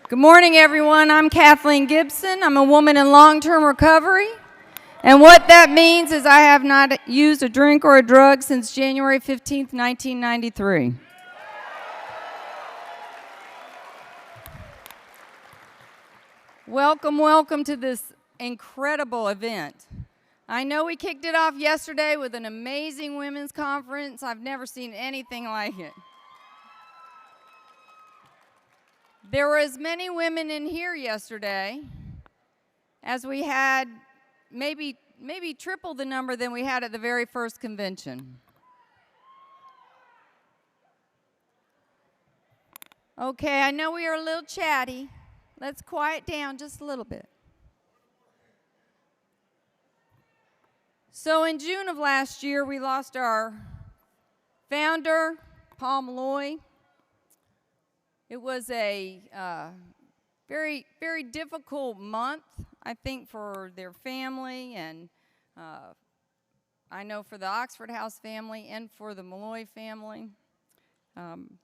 Good morning, everyone. I'm Kathleen Gibson. I'm a woman in long-term recovery. And what that means is I have not used a drink or a drug since January 15th, 1993. Welcome to this incredible event. I know we kicked it off yesterday with an amazing women's conference. I've never seen anything like it. There were as many women in here yesterday as we had, maybe triple the number than we had at the very first convention. Okay, I know we are a little chatty. Let's quiet down just a little bit. So in June of last year, we lost our founder, Paul Molloy. It was a very, very difficult month, I think, for their family, and I know for the Oxford House family and for the Molloy family. And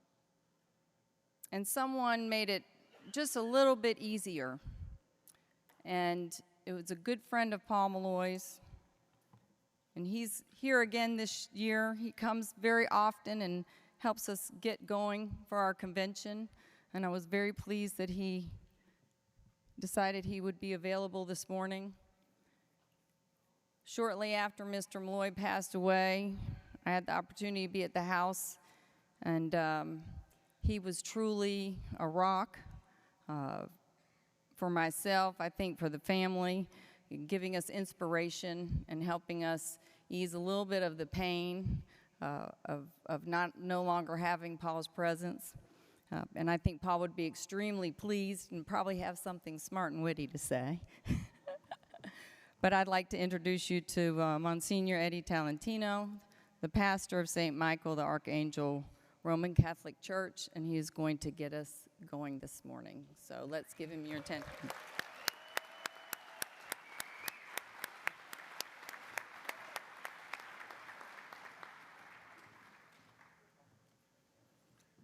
someone made it just a little bit easier. And it was a good friend of Paul Molloy's. And he's here again this year. He comes very often and helps us get going for our convention. And I was very pleased that he decided he would be available this morning. Shortly after Mr. Molloy passed away, I had the opportunity to be at the house, and he was truly a rock for myself, I think for the family, giving us inspiration and helping us ease a little bit of the pain of no longer having Paul's presence. And I think Paul would be extremely pleased and probably have something smart and witty to say. But I'd like to introduce you to Monsignor Eddie Talentino, the pastor of St. Michael the Archangel Roman Catholic Church, and he is going to get us going this morning. So let's give him your attention.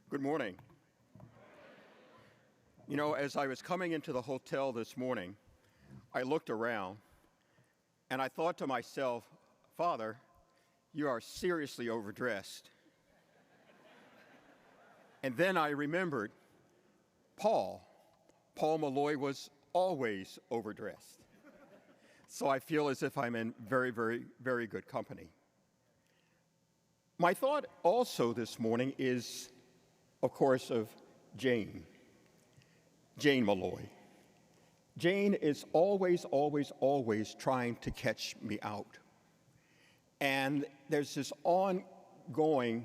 Good morning. You know, as I was coming into the hotel this morning, I looked around and I thought to myself, Father, you are seriously overdressed. And then I remembered Paul Molloy was always overdressed. So I feel as if I'm in very, very, very good company. My thought also this morning is, of course, of Jane Molloy. Jane is always trying to catch me out. And there's this ongoing,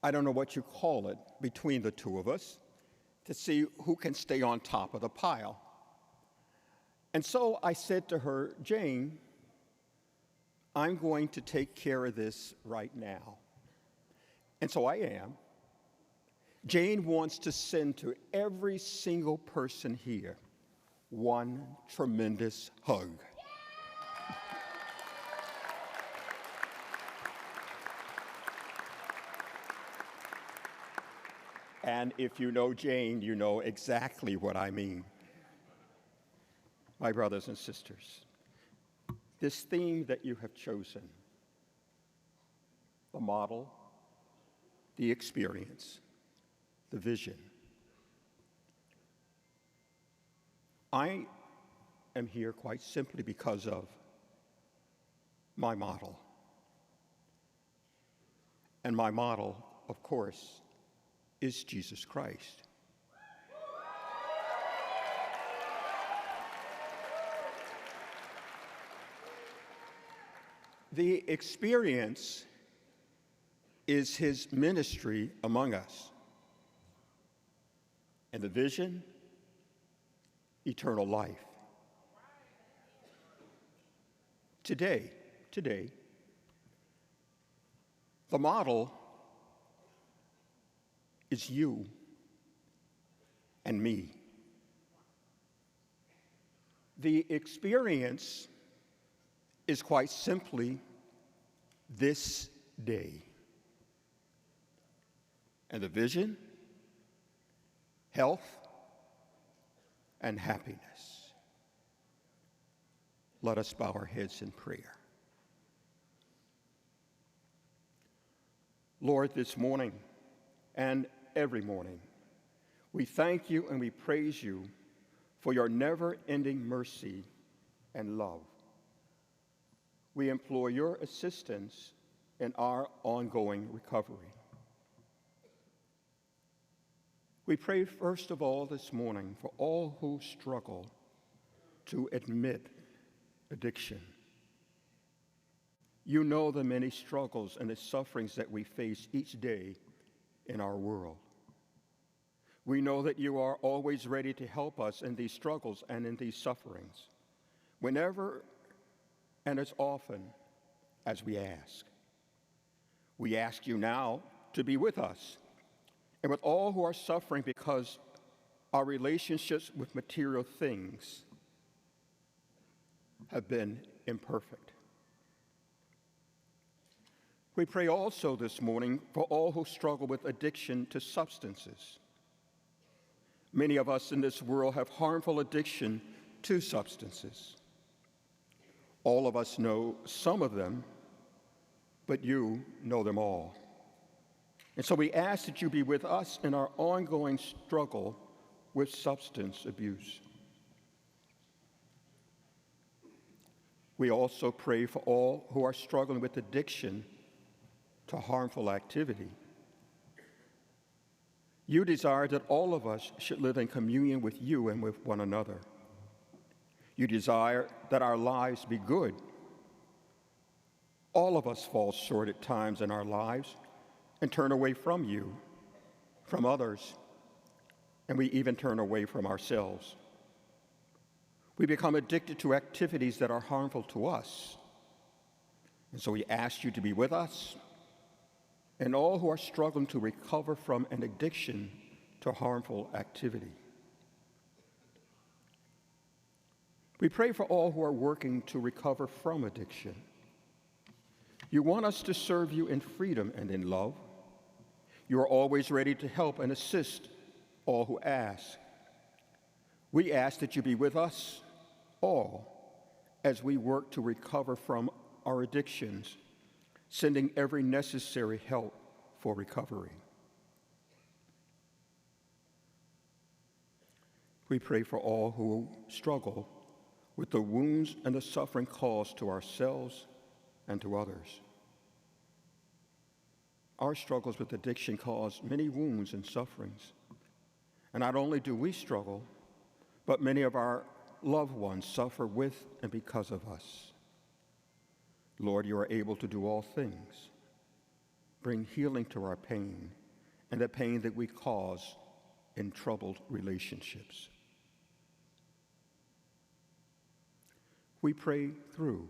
I don't know what you call it, between the two of us to see who can stay on top of the pile. And so I said to her, Jane, I'm going to take care of this right now. And so I am. Jane wants to send to every single person here one tremendous hug. And if you know Jane, you know exactly what I mean. My brothers and sisters, this theme that you have chosen, the model, the experience, the vision. I am here quite simply because of my model. And my model, of course, is Jesus Christ. The experience is his ministry among us. And the vision, eternal life. Today, the model is you and me. The experience is quite simply this day. And the vision, health, and happiness. Let us bow our heads in prayer. Lord, this morning and every morning, we thank you and we praise you for your never-ending mercy and love. We implore your assistance in our ongoing recovery. We pray first of all this morning for all who struggle to admit addiction. You know the many struggles and the sufferings that we face each day in our world. We know that you are always ready to help us in these struggles and in these sufferings, whenever and as often as we ask. We ask you now to be with us and with all who are suffering because our relationships with material things have been imperfect. We pray also this morning for all who struggle with addiction to substances. Many of us in this world have harmful addiction to substances. All of us know some of them, but you know them all. And so we ask that you be with us in our ongoing struggle with substance abuse. We also pray for all who are struggling with addiction to harmful activity. You desire that all of us should live in communion with you and with one another. You desire that our lives be good. All of us fall short at times in our lives and turn away from you, from others, and we even turn away from ourselves. We become addicted to activities that are harmful to us. And so we ask you to be with us and all who are struggling to recover from an addiction to harmful activity. We pray for all who are working to recover from addiction. You want us to serve you in freedom and in love. You are always ready to help and assist all who ask. We ask that you be with us all as we work to recover from our addictions, sending every necessary help for recovery. We pray for all who struggle with the wounds and the suffering caused to ourselves and to others. Our struggles with addiction cause many wounds and sufferings. And not only do we struggle, but many of our loved ones suffer with and because of us. Lord, you are able to do all things. Bring healing to our pain and the pain that we cause in troubled relationships. We pray through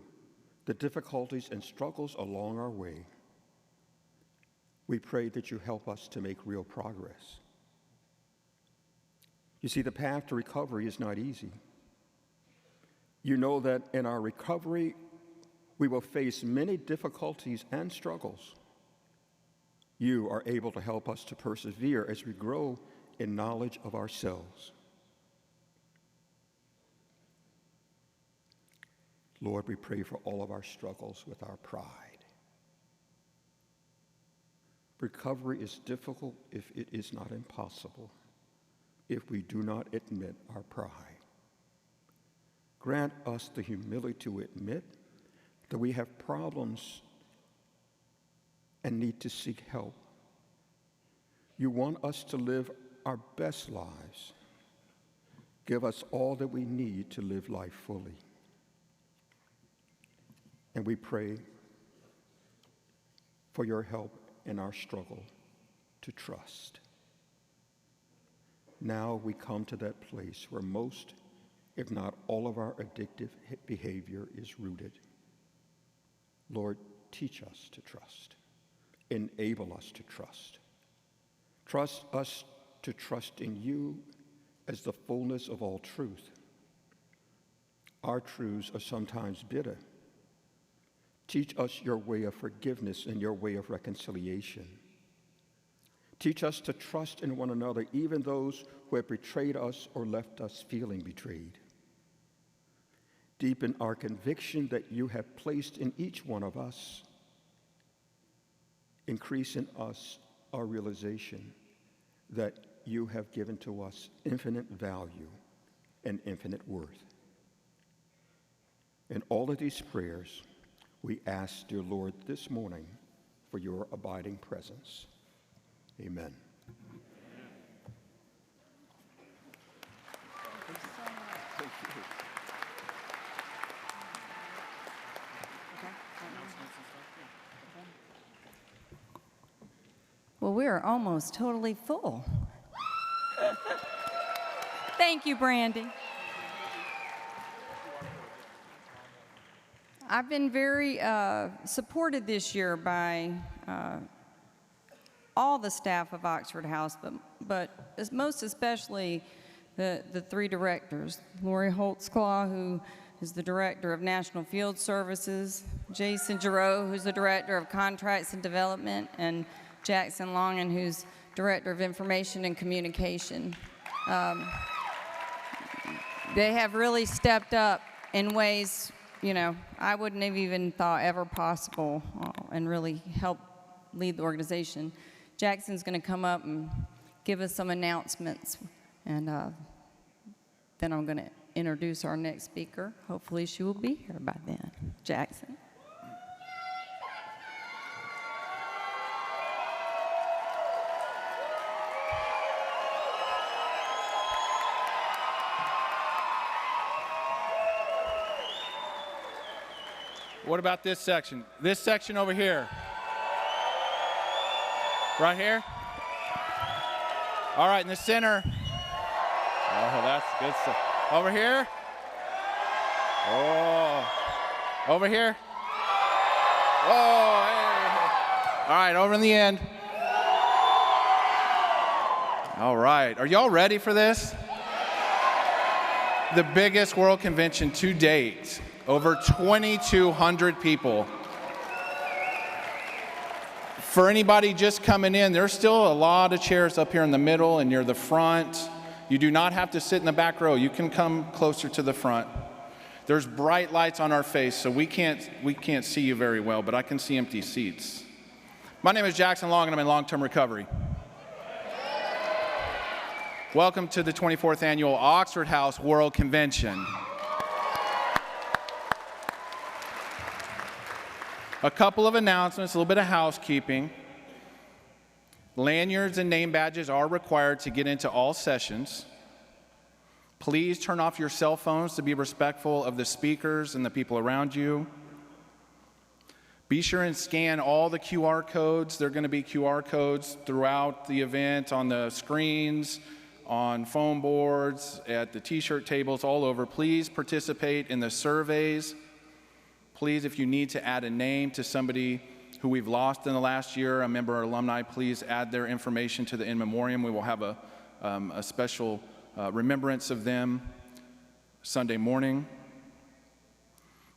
the difficulties and struggles along our way. We pray that you help us to make real progress. You see, the path to recovery is not easy. You know that in our recovery, we will face many difficulties and struggles. You are able to help us to persevere as we grow in knowledge of ourselves. Lord, we pray for all of our struggles with our pride. Recovery is difficult if it is not impossible, if we do not admit our pride. Grant us the humility to admit that we have problems and need to seek help. You want us to live our best lives. Give us all that we need to live life fully. And we pray for your help in our struggle to trust. Now we come to that place where most, if not all of our addictive behavior is rooted. Lord, teach us to trust. Enable us to trust. Trust us to trust in you as the fullness of all truth. Our truths are sometimes bitter. Teach us your way of forgiveness and your way of reconciliation. Teach us to trust in one another, even those who have betrayed us or left us feeling betrayed. Deepen our conviction that you have placed in each one of us. Increase in us our realization that you have given to us infinite value and infinite worth. In all of these prayers, we ask, dear Lord, this morning for your abiding presence. Amen. Thank you. Well, we are almost totally full. Thank you, Brandy. I've been very supported this year by all the staff of Oxford House, but most especially the three directors. Lori Holtzclaw, who is the Director of National Field Services, Jason Giroux, who's the Director of Contracts and Development, and Jackson Longan, who's Director of Information and Communication. They have really stepped up in ways, I wouldn't have even thought ever possible, and really helped lead the organization. Jackson's going to come up and give us some announcements, and then I'm going to introduce our next speaker. Hopefully she will be here by then. Jackson. What about this section? This section over here. Right here? All right, in the center. Oh, that's good stuff. Over here? Oh. Over here? Oh, hey. All right, over in the end. All right, are y'all ready for this? The biggest world convention to date. Over 2,200 people. For anybody just coming in, there's still a lot of chairs up here in the middle and near the front. You do not have to sit in the back row. You can come closer to the front. There's bright lights on our face, so we can't see you very well, but I can see empty seats. My name is Jackson Long, and I'm in long-term recovery. Welcome to the 24th Annual Oxford House World Convention. A couple of announcements, a little bit of housekeeping. Lanyards and name badges are required to get into all sessions. Please turn off your cell phones to be respectful of the speakers and the people around you. Be sure and scan all the QR codes. There are going to be QR codes throughout the event on the screens, on foam boards, at the t-shirt tables, all over. Please participate in the surveys. Please, if you need to add a name to somebody who we've lost in the last year, a member or alumni, please add their information to the in memoriam. We will have a special remembrance of them Sunday morning.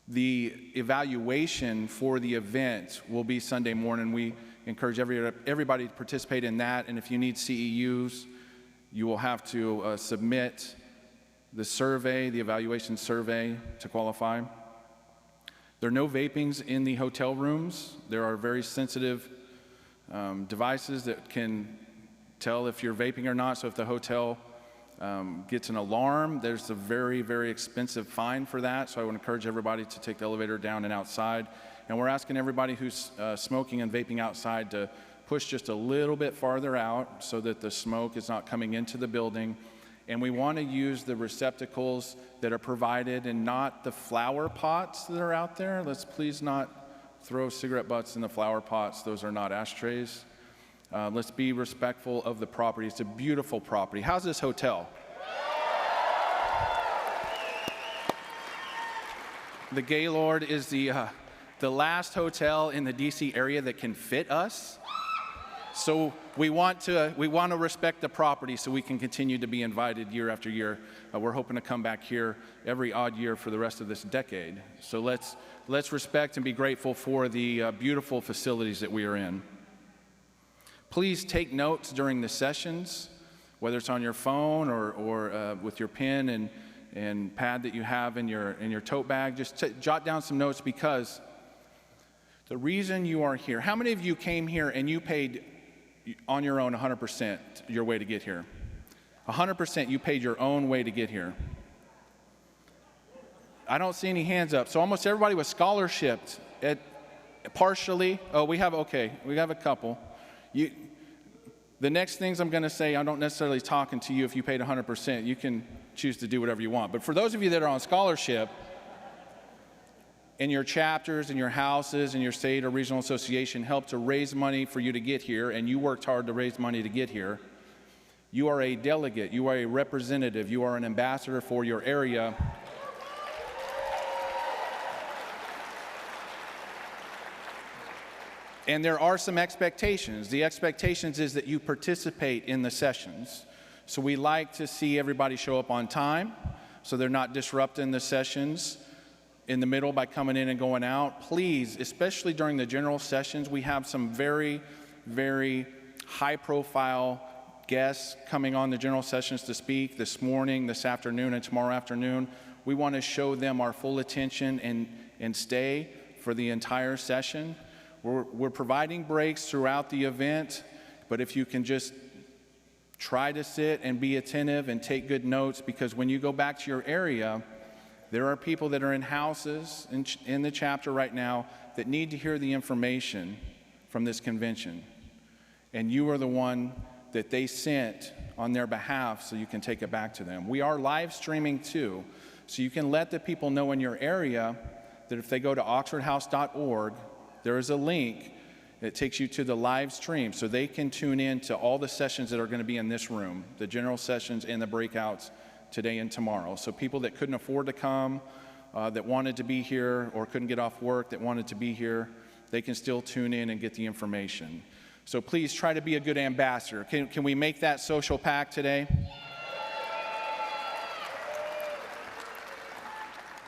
The evaluation for the event will be Sunday morning. We encourage everybody to participate in that, and if you need CEUs, you will have to submit the survey, the evaluation survey, to qualify. There are no vapings in the hotel rooms. There are very sensitive devices that can tell if you're vaping or not. So if the hotel gets an alarm, there's a very, very expensive fine for that. So I would encourage everybody to take the elevator down and outside. And we're asking everybody who's smoking and vaping outside to push just a little bit farther out so that the smoke is not coming into the building. And we want to use the receptacles that are provided and not the flower pots that are out there. Let's please not throw cigarette butts in the flower pots. Those are not ashtrays. Let's be respectful of the property. It's a beautiful property. How's this hotel? The Gaylord is the last hotel in the DC area that can fit us. So we want to respect the property so we can continue to be invited year after year. We're hoping to come back here every odd year for the rest of this decade. So let's respect and be grateful for the beautiful facilities that we are in. Please take notes during the sessions, whether it's on your phone or with your pen and pad that you have in your tote bag. Just jot down some notes, because the reason you are here, how many of you came here and you paid on your own 100% your way to get here? 100% you paid your own way to get here. I don't see any hands up. So almost everybody was scholarshiped partially. Oh, we have a couple. The next things I'm going to say, I don't necessarily talking to you if you paid 100%. You can choose to do whatever you want. But for those of you that are on scholarship, in your chapters, in your houses, in your state or regional association help to raise money for you to get here, and you worked hard to raise money to get here, you are a delegate, you are a representative, you are an ambassador for your area. And there are some expectations. The expectations is that you participate in the sessions. So we like to see everybody show up on time, so they're not disrupting the sessions in the middle by coming in and going out. Please, especially during the general sessions, we have some very, very high-profile guests coming on the general sessions to speak this morning, this afternoon, and tomorrow afternoon. We want to show them our full attention and stay for the entire session. We're providing breaks throughout the event, but if you can just try to sit and be attentive and take good notes, because when you go back to your area, there are people that are in houses in the chapter right now that need to hear the information from this convention. And you are the one that they sent on their behalf, so you can take it back to them. We are live streaming too, so you can let the people know in your area that if they go to oxfordhouse.org, there is a link that takes you to the live stream, so they can tune in to all the sessions that are going to be in this room, the general sessions and the breakouts today and tomorrow. So people that couldn't afford to come, that wanted to be here, or couldn't get off work that wanted to be here, they can still tune in and get the information. So please try to be a good ambassador. Can we make that social pact today?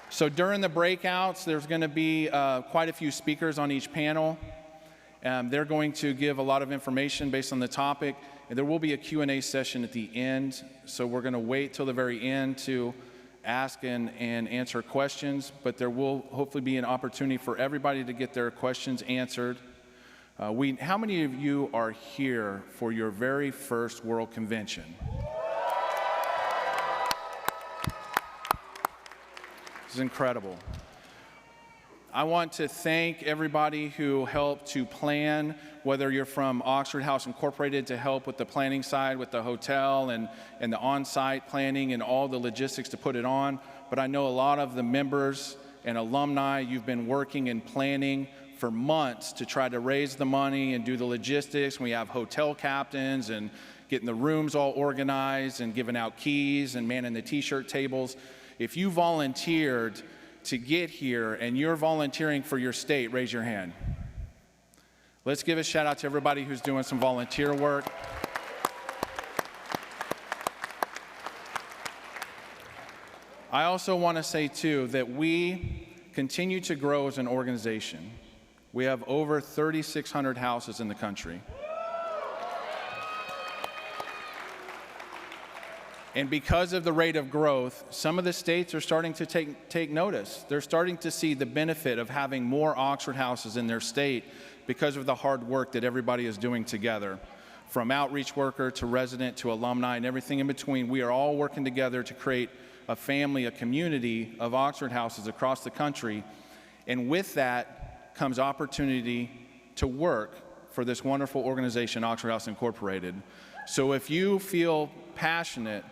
So during the breakouts, there's going to be quite a few speakers on each panel. They're going to give a lot of information based on the topic, and there will be a Q&A session at the end. So we're going to wait till the very end to ask and answer questions, but there will hopefully be an opportunity for everybody to get their questions answered. How many of you are here for your very first World Convention? This is incredible. I want to thank everybody who helped to plan, whether you're from Oxford House Incorporated to help with the planning side with the hotel and the on-site planning and all the logistics to put it on. But I know a lot of the members and alumni, you've been working and planning for months to try to raise the money and do the logistics. We have hotel captains and getting the rooms all organized and giving out keys and manning the t-shirt tables. If you volunteered to get here and you're volunteering for your state, raise your hand. Let's give a shout out to everybody who's doing some volunteer work. I also want to say too that we continue to grow as an organization. We have over 3,600 houses in the country. And because of the rate of growth, some of the states are starting to take notice. They're starting to see the benefit of having more Oxford houses in their state because of the hard work that everybody is doing together. From outreach worker to resident to alumni and everything in between, we are all working together to create a family, a community of Oxford houses across the country. And with that comes opportunity to work for this wonderful organization, Oxford House Incorporated. So if you feel passionate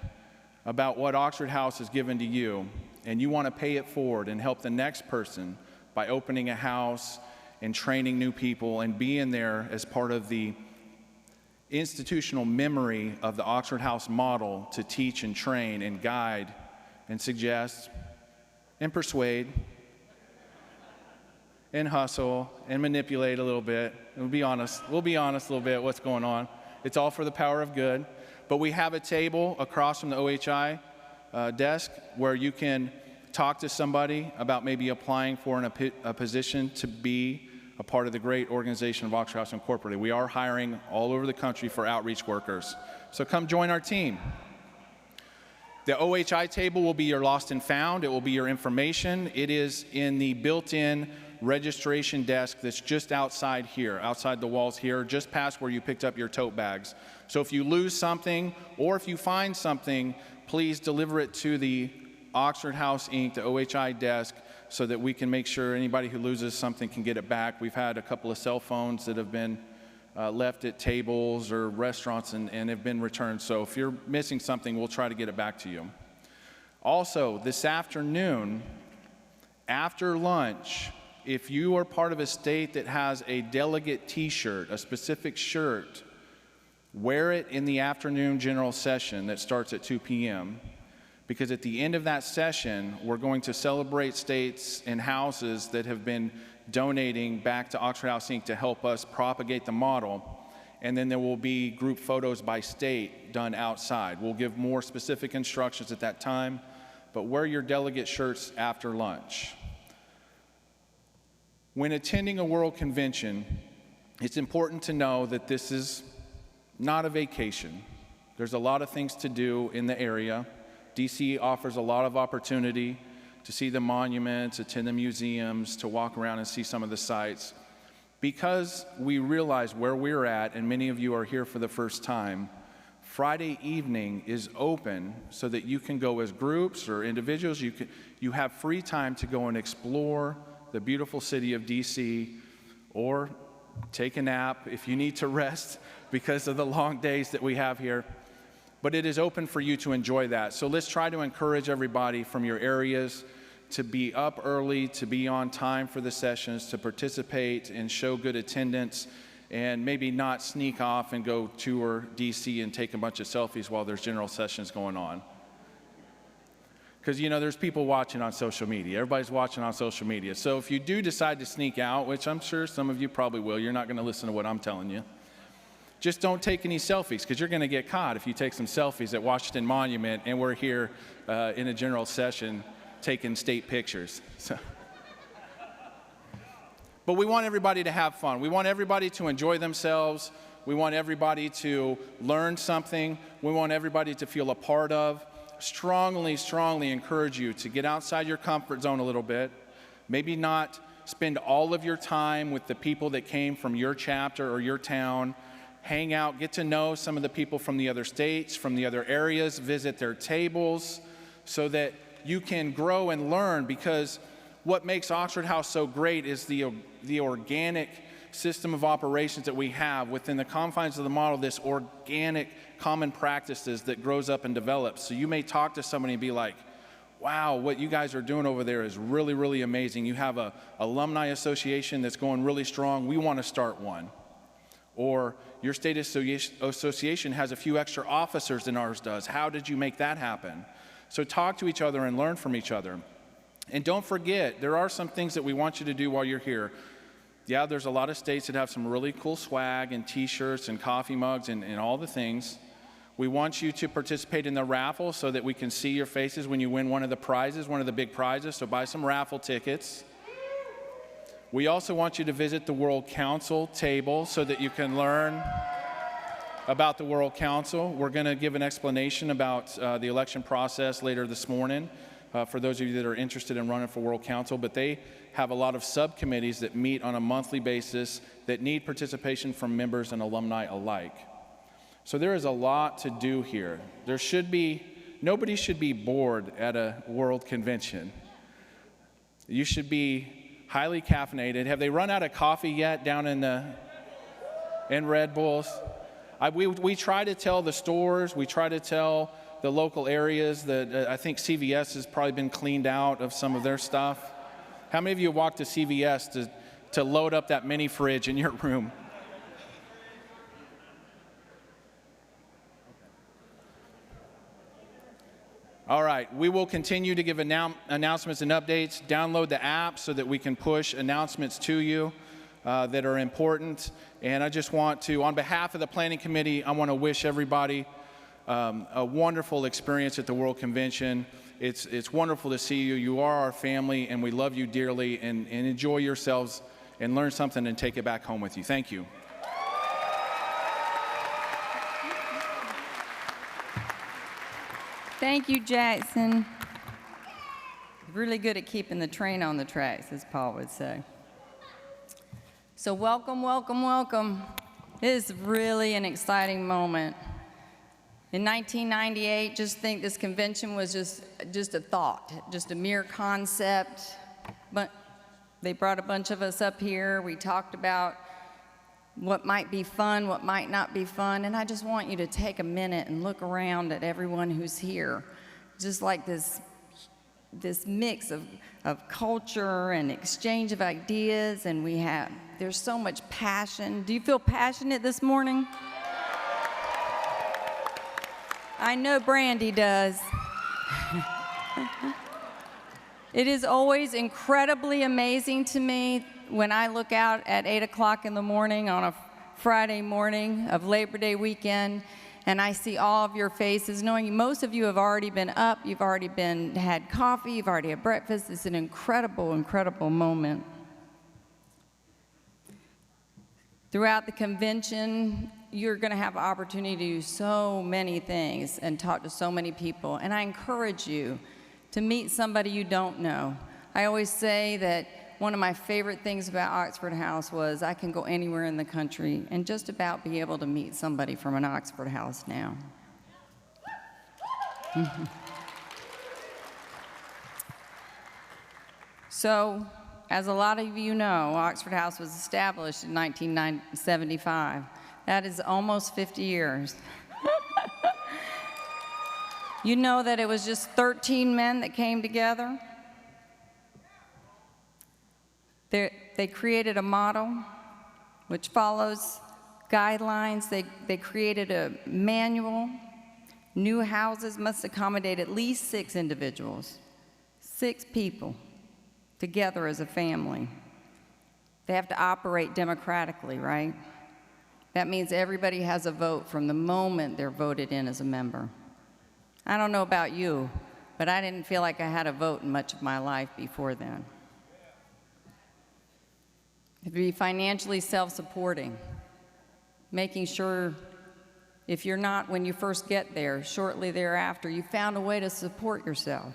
about what Oxford House has given to you, and you want to pay it forward and help the next person by opening a house and training new people and being there as part of the institutional memory of the Oxford House model to teach and train and guide and suggest and persuade and hustle and manipulate a little bit. And we'll be honest a little bit what's going on. It's all for the power of good. But we have a table across from the OHI desk where you can talk to somebody about maybe applying for a position to be a part of the great organization of Oxford House Incorporated. We are hiring all over the country for outreach workers. So come join our team. The OHI table will be your lost and found. It will be your information. It is in the built-in registration desk that's just outside here, outside the walls here, just past where you picked up your tote bags. So if you lose something or if you find something, please deliver it to the Oxford House Inc., the OHI desk, so that we can make sure anybody who loses something can get it back. We've had a couple of cell phones that have been left at tables or restaurants and have been returned. So if you're missing something, we'll try to get it back to you. Also, this afternoon, after lunch, if you are part of a state that has a delegate t-shirt, a specific shirt, wear it in the afternoon general session that starts at 2 p.m. Because at the end of that session, we're going to celebrate states and houses that have been donating back to Oxford House Inc. to help us propagate the model. And then there will be group photos by state done outside. We'll give more specific instructions at that time, but wear your delegate shirts after lunch. When attending a World Convention, it's important to know that this is not a vacation. There's a lot of things to do in the area. DC offers a lot of opportunity to see the monuments, attend the museums, to walk around and see some of the sites. Because we realize where we're at, and many of you are here for the first time, Friday evening is open so that you can go as groups or individuals. You have free time to go and explore the beautiful city of DC, or take a nap if you need to rest because of the long days that we have here. But it is open for you to enjoy that. So let's try to encourage everybody from your areas to be up early, to be on time for the sessions, to participate and show good attendance, and maybe not sneak off and go tour DC and take a bunch of selfies while there's general sessions going on. Because, you know, there's people watching on social media. Everybody's watching on social media. So if you do decide to sneak out, which I'm sure some of you probably will, you're not going to listen to what I'm telling you. Just don't take any selfies, because you're going to get caught if you take some selfies at Washington Monument and we're here in a general session taking state pictures. So. But we want everybody to have fun. We want everybody to enjoy themselves. We want everybody to learn something. We want everybody to feel a part of. Strongly, strongly encourage you to get outside your comfort zone a little bit. Maybe not spend all of your time with the people that came from your chapter or your town. Hang out, get to know some of the people from the other states, from the other areas, visit their tables so that you can grow and learn, because what makes Oxford House so great is the organic system of operations that we have within the confines of the model, this organic common practices that grows up and develops. So you may talk to somebody and be like, wow, what you guys are doing over there is really, really amazing. You have a alumni association that's going really strong. We want to start one. Or your state association has a few extra officers than ours does. How did you make that happen? So talk to each other and learn from each other. And don't forget, there are some things that we want you to do while you're here. Yeah, there's a lot of states that have some really cool swag and t-shirts and coffee mugs and all the things. We want you to participate in the raffle so that we can see your faces when you win one of the prizes, one of the big prizes. So buy some raffle tickets. We also want you to visit the World Council table so that you can learn about the World Council. We're going to give an explanation about the election process later this morning for those of you that are interested in running for World Council, but they have a lot of subcommittees that meet on a monthly basis that need participation from members and alumni alike. So there is a lot to do here. Nobody should be bored at a World Convention. You should be highly caffeinated. Have they run out of coffee yet down in Red Bulls? We try to tell the stores, we try to tell the local areas that I think CVS has probably been cleaned out of some of their stuff. How many of you walked to CVS to load up that mini fridge in your room? All right, we will continue to give announcements and updates. Download the app so that we can push announcements to you that are important. And I just want to, on behalf of the Planning Committee, I want to wish everybody a wonderful experience at the World Convention. It's wonderful to see you. You are our family, and we love you dearly. And enjoy yourselves and learn something and take it back home with you. Thank you. Thank you, Jackson. Really good at keeping the train on the tracks, as Paul would say. So welcome, welcome, welcome. It is really an exciting moment. In 1998, just think this convention was just a thought, just a mere concept. But they brought a bunch of us up here. We talked about what might be fun, what might not be fun. And I just want you to take a minute and look around at everyone who's here. Just like this mix of culture and exchange of ideas, and there's so much passion. Do you feel passionate this morning? I know Brandy does. It is always incredibly amazing to me when I look out at 8 o'clock in the morning on a Friday morning of Labor Day weekend, and I see all of your faces, knowing most of you have already been up, you've already had coffee, you've already had breakfast. It's an incredible, incredible moment. Throughout the convention, you're going to have an opportunity to do so many things and talk to so many people, and I encourage you to meet somebody you don't know. I always say that one of my favorite things about Oxford House was I can go anywhere in the country and just about be able to meet somebody from an Oxford House now. So, as a lot of you know, Oxford House was established in 1975. That is almost 50 years. You know that it was just 13 men that came together? They created a model which follows guidelines. They created a manual. New houses must accommodate at least 6 individuals, 6 people together as a family. They have to operate democratically, right? That means everybody has a vote from the moment they're voted in as a member. I don't know about you, but I didn't feel like I had a vote in much of my life before then. To be financially self-supporting, making sure if you're not when you first get there, shortly thereafter, you found a way to support yourself.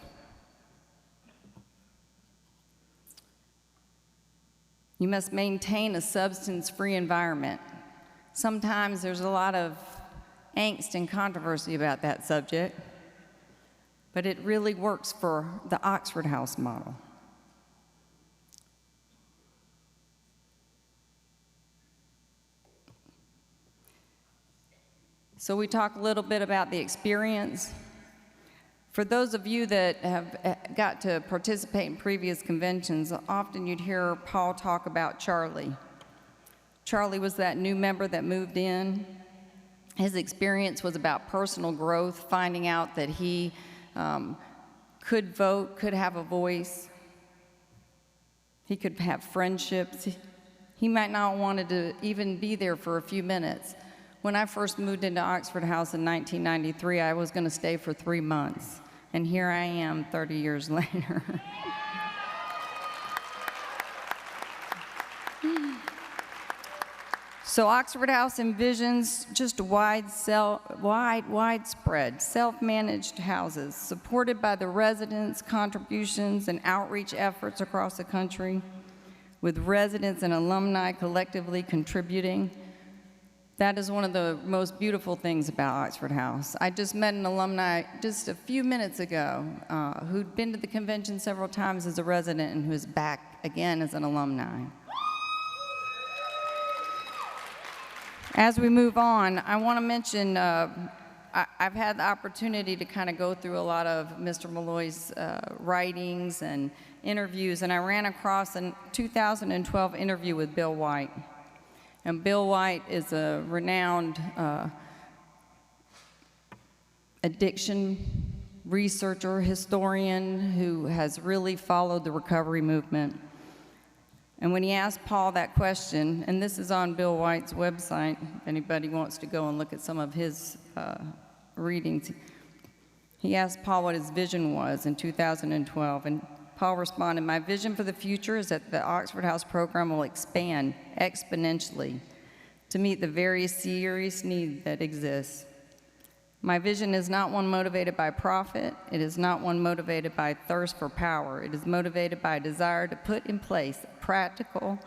You must maintain a substance-free environment. Sometimes there's a lot of angst and controversy about that subject, but it really works for the Oxford House model. So we talk a little bit about the experience. For those of you that have got to participate in previous conventions, often you'd hear Paul talk about Charlie. Charlie was that new member that moved in. His experience was about personal growth, finding out that he could vote, could have a voice. He could have friendships. He might not want to even be there for a few minutes. When I first moved into Oxford House in 1993, I was going to stay for 3 months. And here I am 30 years later. So Oxford House envisions just widespread, self-managed houses supported by the residents' contributions and outreach efforts across the country, with residents and alumni collectively contributing. That is one of the most beautiful things about Oxford House. I just met an alumni just a few minutes ago who'd been to the convention several times as a resident and who's back again as an alumni. As we move on, I want to mention I've had the opportunity to kind of go through a lot of Mr. Malloy's writings and interviews, and I ran across a 2012 interview with Bill White. And Bill White is a renowned addiction researcher, historian who has really followed the recovery movement. And when he asked Paul that question, and this is on Bill White's website, if anybody wants to go and look at some of his readings, he asked Paul what his vision was in 2012. And Paul responded, "My vision for the future is that the Oxford House program will expand exponentially to meet the very serious need that exists. My vision is not one motivated by profit. It is not one motivated by thirst for power. It is motivated by a desire to put in place a practical,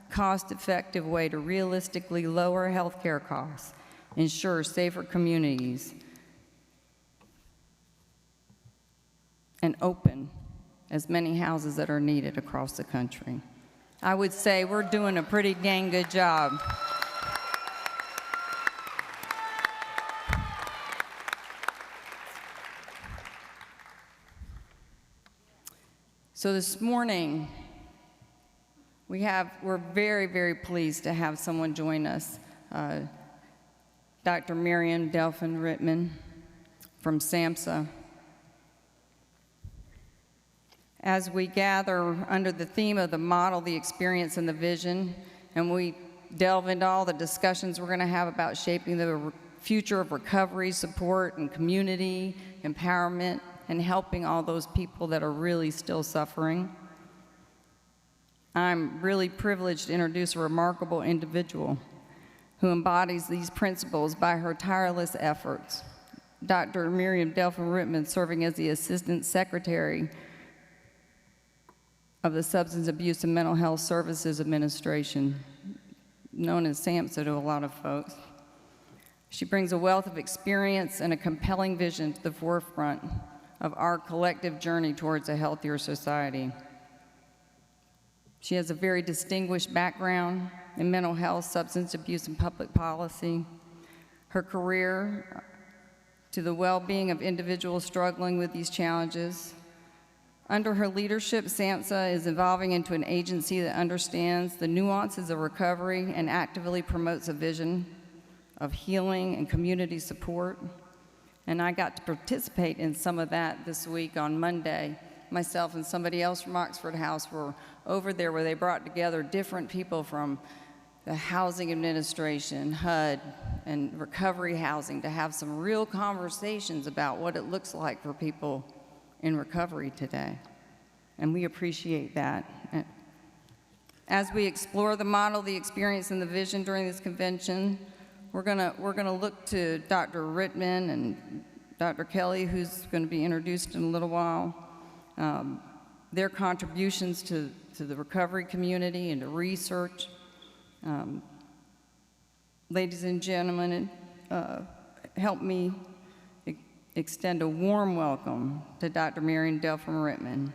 cost-effective way to realistically lower healthcare costs, ensure safer communities, and open as many houses that are needed across the country." I would say we're doing a pretty dang good job. So this morning, we're very, very pleased to have someone join us, Dr. Miriam Delphin-Rittman from SAMHSA. As we gather under the theme of the model, the experience, and the vision, and we delve into all the discussions we're going to have about shaping the future of recovery, support, and community empowerment, and helping all those people that are really still suffering, I'm really privileged to introduce a remarkable individual who embodies these principles by her tireless efforts. Dr. Miriam Delphin-Rittman, serving as the Assistant Secretary of the Substance Abuse and Mental Health Services Administration, known as SAMHSA to a lot of folks. She brings a wealth of experience and a compelling vision to the forefront of our collective journey towards a healthier society. She has a very distinguished background in mental health, substance abuse, and public policy. Her career to the well-being of individuals struggling with these challenges. Under her leadership, SAMHSA is evolving into an agency that understands the nuances of recovery and actively promotes a vision of healing and community support. And I got to participate in some of that this week on Monday. Myself and somebody else from Oxford House were over there where they brought together different people from the Housing Administration, HUD, and recovery housing to have some real conversations about what it looks like for people in recovery today. And we appreciate that. As we explore the model, the experience, and the vision during this convention, we're gonna look to Dr. Rittman and Dr. Kelly, who's going to be introduced in a little while, their contributions to the recovery community and to research. Ladies and gentlemen, help me extend a warm welcome to Dr. Miriam Delphin-Rittman.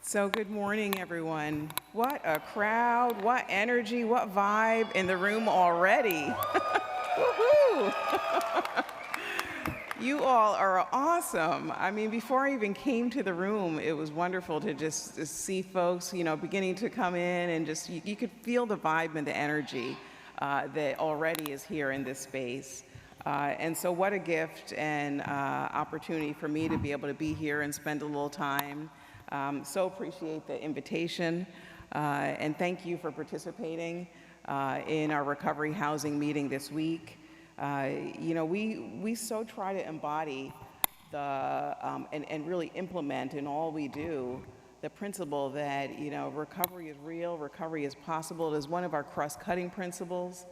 So good morning, everyone. What a crowd, what energy, what vibe in the room already. Woohoo! You all are awesome. I mean, before I even came to the room, it was wonderful to just see folks, beginning to come in, and just you could feel the vibe and the energy that already is here in this space. And so what a gift and opportunity for me to be able to be here and spend a little time. So appreciate the invitation, and thank you for participating in our recovery housing meeting this week. We so try to embody the and really implement in all we do the principle that recovery is real, recovery is possible. It is one of our cross-cutting principles.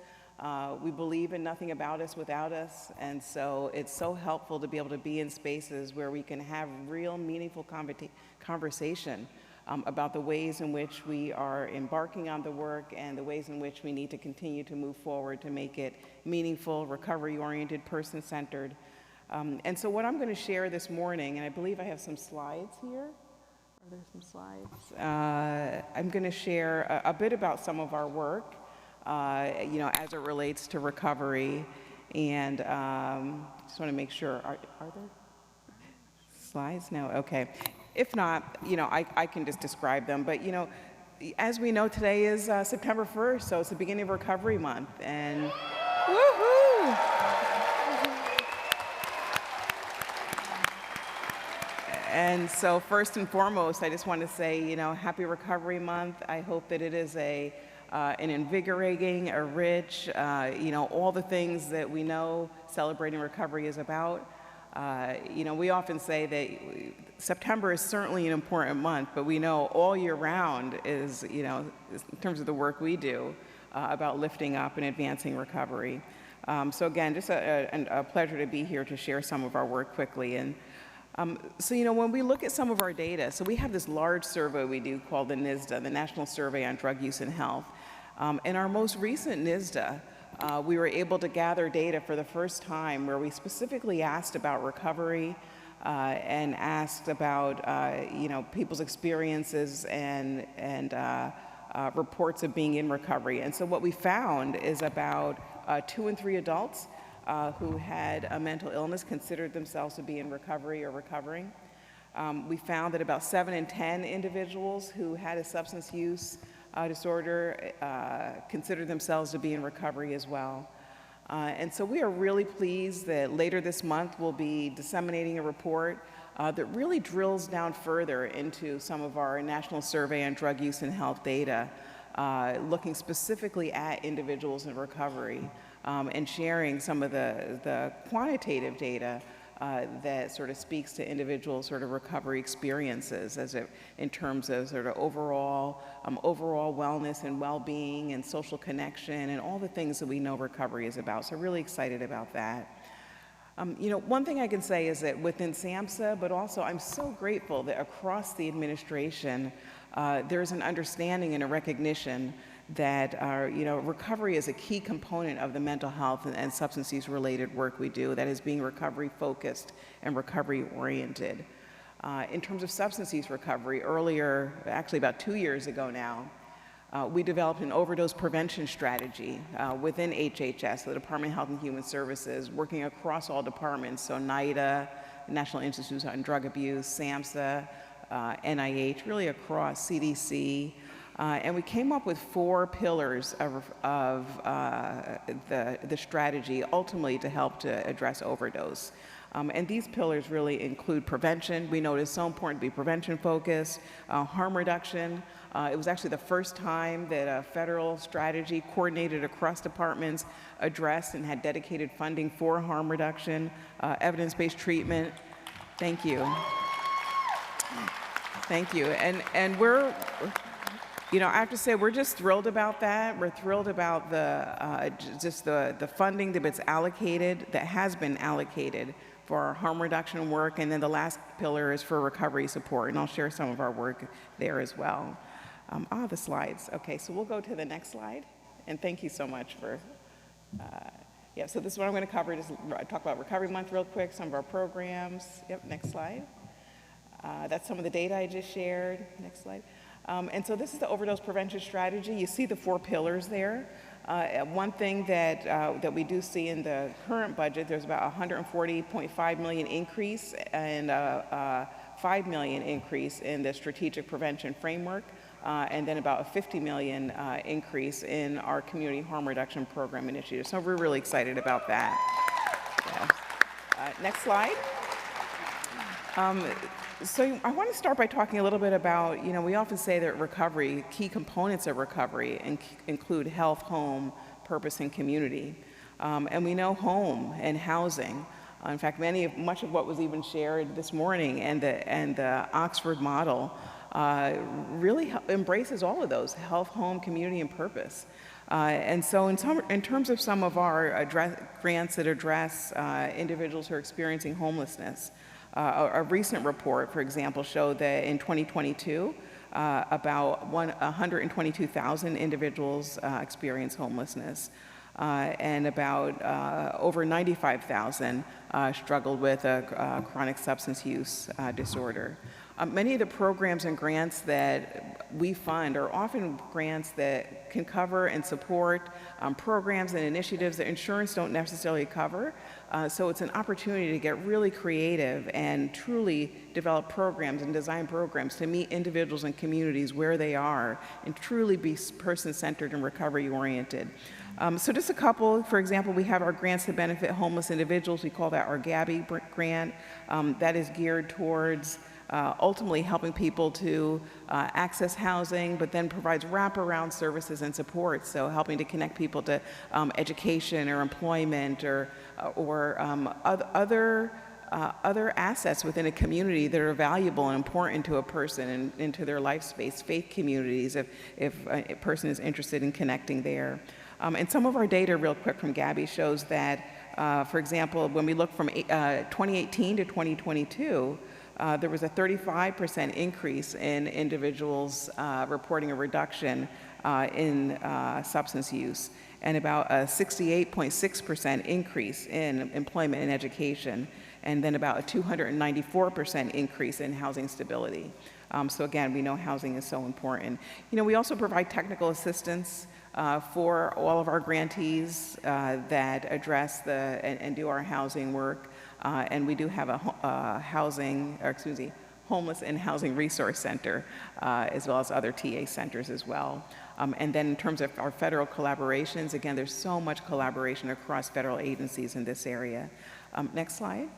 We believe in nothing about us without us, and so it's so helpful to be able to be in spaces where we can have real, meaningful conversation about the ways in which we are embarking on the work and the ways in which we need to continue to move forward to make it meaningful, recovery-oriented, person-centered. And so what I'm going to share this morning, and I believe I have some slides here. Are there some slides? I'm going to share a bit about some of our work, as it relates to recovery, and just want to make sure, are there slides? No, okay. If not, I can just describe them, but as we know, today is September 1st, so it's the beginning of Recovery Month, and woohoo! And so first and foremost, I just want to say, Happy Recovery Month. I hope that it is an invigorating, a rich, all the things that we know celebrating recovery is about. We often say that September is certainly an important month, but we know all year round is, in terms of the work we do, about lifting up and advancing recovery. So again, just a pleasure to be here to share some of our work quickly. And when we look at some of our data, so we have this large survey we do called the NSDA, the National Survey on Drug Use and Health. In our most recent NSDA, we were able to gather data for the first time where we specifically asked about recovery and asked about people's experiences and reports of being in recovery. And so what we found is about 2 in 3 adults who had a mental illness considered themselves to be in recovery or recovering. We found that about 7 in 10 individuals who had a substance use disorder considered themselves to be in recovery as well. And so we are really pleased that later this month we'll be disseminating a report that really drills down further into some of our National Survey on Drug Use and Health data, looking specifically at individuals in recovery and sharing some of the quantitative data that sort of speaks to individual sort of recovery experiences in terms of sort of overall wellness and well-being and social connection and all the things that we know recovery is about. So really excited about that. One thing I can say is that within SAMHSA, but also I'm so grateful that across the administration, there's an understanding and a recognition that recovery is a key component of the mental health and substance use related work we do that is being recovery focused and recovery oriented. In terms of substance use recovery, earlier, actually about 2 years ago now, we developed an overdose prevention strategy within HHS, the Department of Health and Human Services, working across all departments, so NIDA, National Institute on Drug Abuse, SAMHSA, NIH, really across CDC, and we came up with 4 pillars of the strategy, ultimately to help to address overdose. And these pillars really include prevention. We know it is so important to be prevention focused, harm reduction. It was actually the first time that a federal strategy coordinated across departments addressed and had dedicated funding for harm reduction, evidence-based treatment. Thank you. Thank you. And we're, I have to say, we're just thrilled about that. We're thrilled about the funding that has been allocated for our harm reduction work, and then the last pillar is for recovery support, and I'll share some of our work there as well. The slides. Okay, so we'll go to the next slide, and thank you so much for, so this is what I'm going to cover, just talk about Recovery Month real quick, some of our programs. Yep, next slide. That's some of the data I just shared. Next slide. And so this is the overdose prevention strategy. You see the 4 pillars there. One thing that we do see in the current budget, there's about $140.5 million increase and $5 million increase in the strategic prevention framework, and then about a $50 million increase in our community harm reduction program initiative. So we're really excited about that. Yeah. Next slide. So I want to start by talking a little bit about, we often say that recovery, key components of recovery include health, home, purpose, and community. And we know home and housing. In fact, much of what was even shared this morning and the Oxford model really embraces all of those: health, home, community, and purpose. And so in terms of some of our grants that address individuals who are experiencing homelessness, a recent report, for example, showed that in 2022, about 122,000 individuals experienced homelessness, and about over 95,000 struggled with a chronic substance use disorder. Many of the programs and grants that we fund are often grants that can cover and support programs and initiatives that insurance don't necessarily cover. So it's an opportunity to get really creative and truly develop programs and design programs to meet individuals and communities where they are and truly be person-centered and recovery-oriented. So just a couple, for example, we have our grants to benefit homeless individuals. We call that our GABI grant. That is geared towards ultimately helping people to access housing, but then provides wraparound services and support. So helping to connect people to education or employment or other assets within a community that are valuable and important to a person and into their life space, faith communities, if a person is interested in connecting there. And some of our data, real quick from Gabby, shows that, for example, when we look from 2018 to 2022, there was a 35% increase in individuals reporting a reduction in substance use, and about a 68.6% increase in employment and education, and then about a 294% increase in housing stability. So again, we know housing is so important. You know, we also provide technical assistance for all of our grantees that address and do our housing work. And we do have a homeless and housing resource center, as well as other TA centers as well. And then in terms of our federal collaborations, again, there's so much collaboration across federal agencies in this area. Next slide.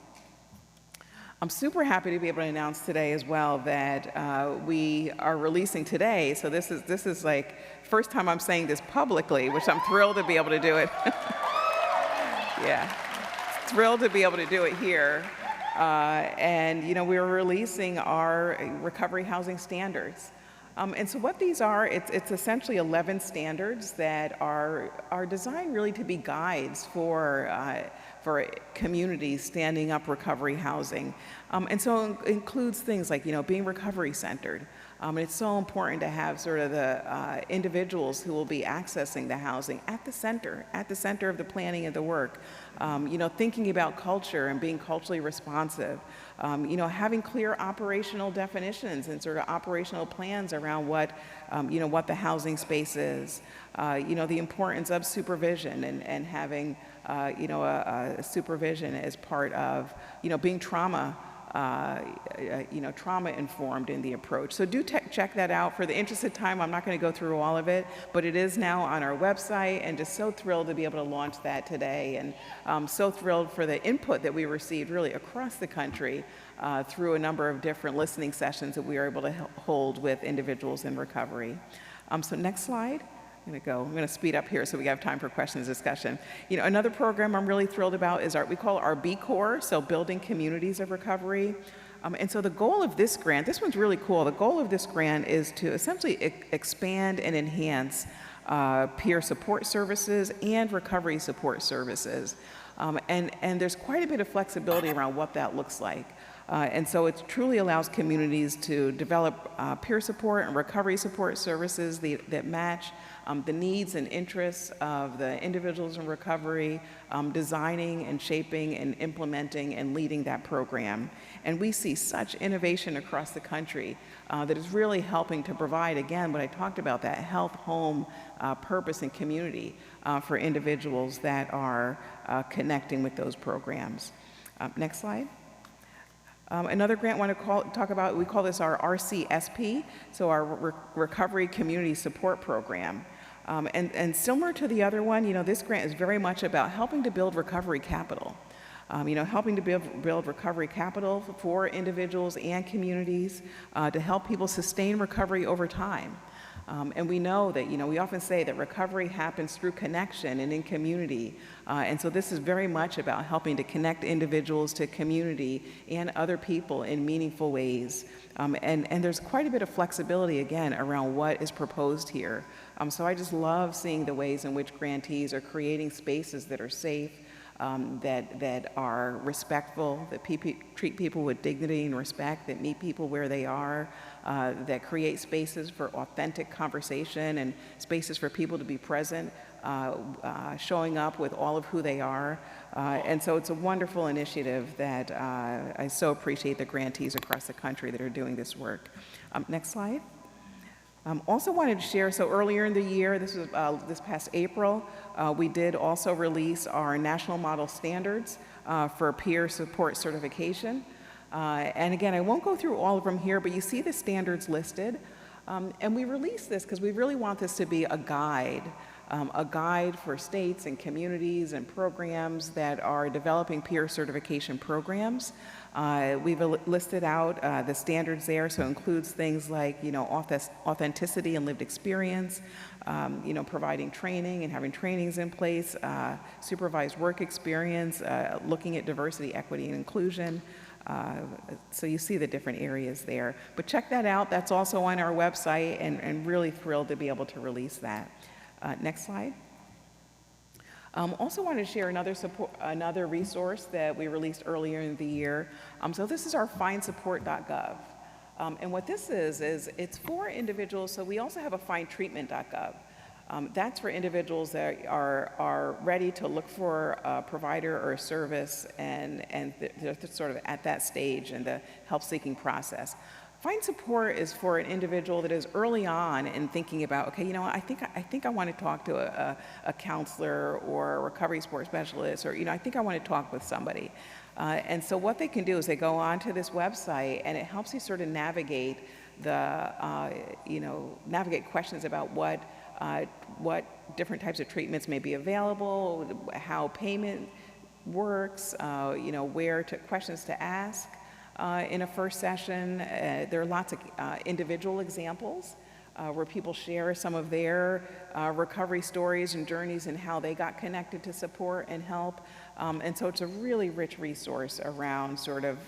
I'm super happy to be able to announce today as well that we are releasing today. So this is like first time I'm saying this publicly, which I'm thrilled to be able to do it. Yeah, thrilled to be able to do it here. And you know, we're releasing our recovery housing standards. And so what these are, it's essentially 11 standards that are designed really to be guides for communities standing up recovery housing. And so it includes things like, you know, being recovery centered. And it's so important to have sort of the individuals who will be accessing the housing at the center of the planning of the work. You know, thinking about culture and being culturally responsive. You know, having clear operational definitions and sort of operational plans around what, you know, what the housing space is. You know, the importance of supervision and having, you know, a supervision as part of, you know, being trauma informed in the approach. So do check that out. For the interest of time, I'm not going to go through all of it, but it is now on our website, and just so thrilled to be able to launch that today, and so thrilled for the input that we received really across the country through a number of different listening sessions that we were able to hold with individuals in recovery. So next slide. I'm going to speed up here so we have time for questions and discussion. You know, another program I'm really thrilled about is we call our B Corps, so Building Communities of Recovery. And so the goal of this grant, this one's really cool. The goal of this grant is to essentially expand and enhance peer support services and recovery support services. And there's quite a bit of flexibility around what that looks like. And so it truly allows communities to develop peer support and recovery support services that match the needs and interests of the individuals in recovery, designing and shaping and implementing and leading that program. And we see such innovation across the country that is really helping to provide, again, what I talked about, that health, home, purpose, and community for individuals that are connecting with those programs. Next slide. Another grant I want to talk about, we call this our RCSP, so our Recovery Community Support Program. And similar to the other one, you know, this grant is very much about helping to build recovery capital. You know, helping to build recovery capital for individuals and communities to help people sustain recovery over time. And we know that, you know, we often say that recovery happens through connection and in community. And so this is very much about helping to connect individuals to community and other people in meaningful ways. And there's quite a bit of flexibility, again, around what is proposed here. So I just love seeing the ways in which grantees are creating spaces that are safe, that are respectful, that treat people with dignity and respect, that meet people where they are, that create spaces for authentic conversation and spaces for people to be present, showing up with all of who they are. And so it's a wonderful initiative that I so appreciate the grantees across the country that are doing this work. Next slide. Also wanted to share, so earlier in the year, this was this past April, we did also release our national model standards for peer support certification. And again, I won't go through all of them here, but you see the standards listed. And we released this because we really want this to be a guide a guide for states and communities and programs that are developing peer certification programs. We've listed out the standards there, so it includes things like, authenticity and lived experience, providing training and having trainings in place, supervised work experience, looking at diversity, equity, and inclusion. So you see the different areas there. But check that out. That's also on our website, and really thrilled to be able to release that. Next slide. Also wanted to share another resource that we released earlier in the year. So this is our findsupport.gov. And what this is it's for individuals, so we also have a findtreatment.gov. That's for individuals that are ready to look for a provider or a service, and they're sort of at that stage in the help-seeking process. Find support is for an individual that is early on in thinking about, okay, I think I want to talk to a counselor or a recovery support specialist, or I think I want to talk with somebody. And so what they can do is they go onto this website, and it helps you sort of navigate navigate questions about what different types of treatments may be available, how payment works, questions to ask. In a first session, there are lots of individual examples where people share some of their recovery stories and journeys and how they got connected to support and help. And so it's a really rich resource around sort of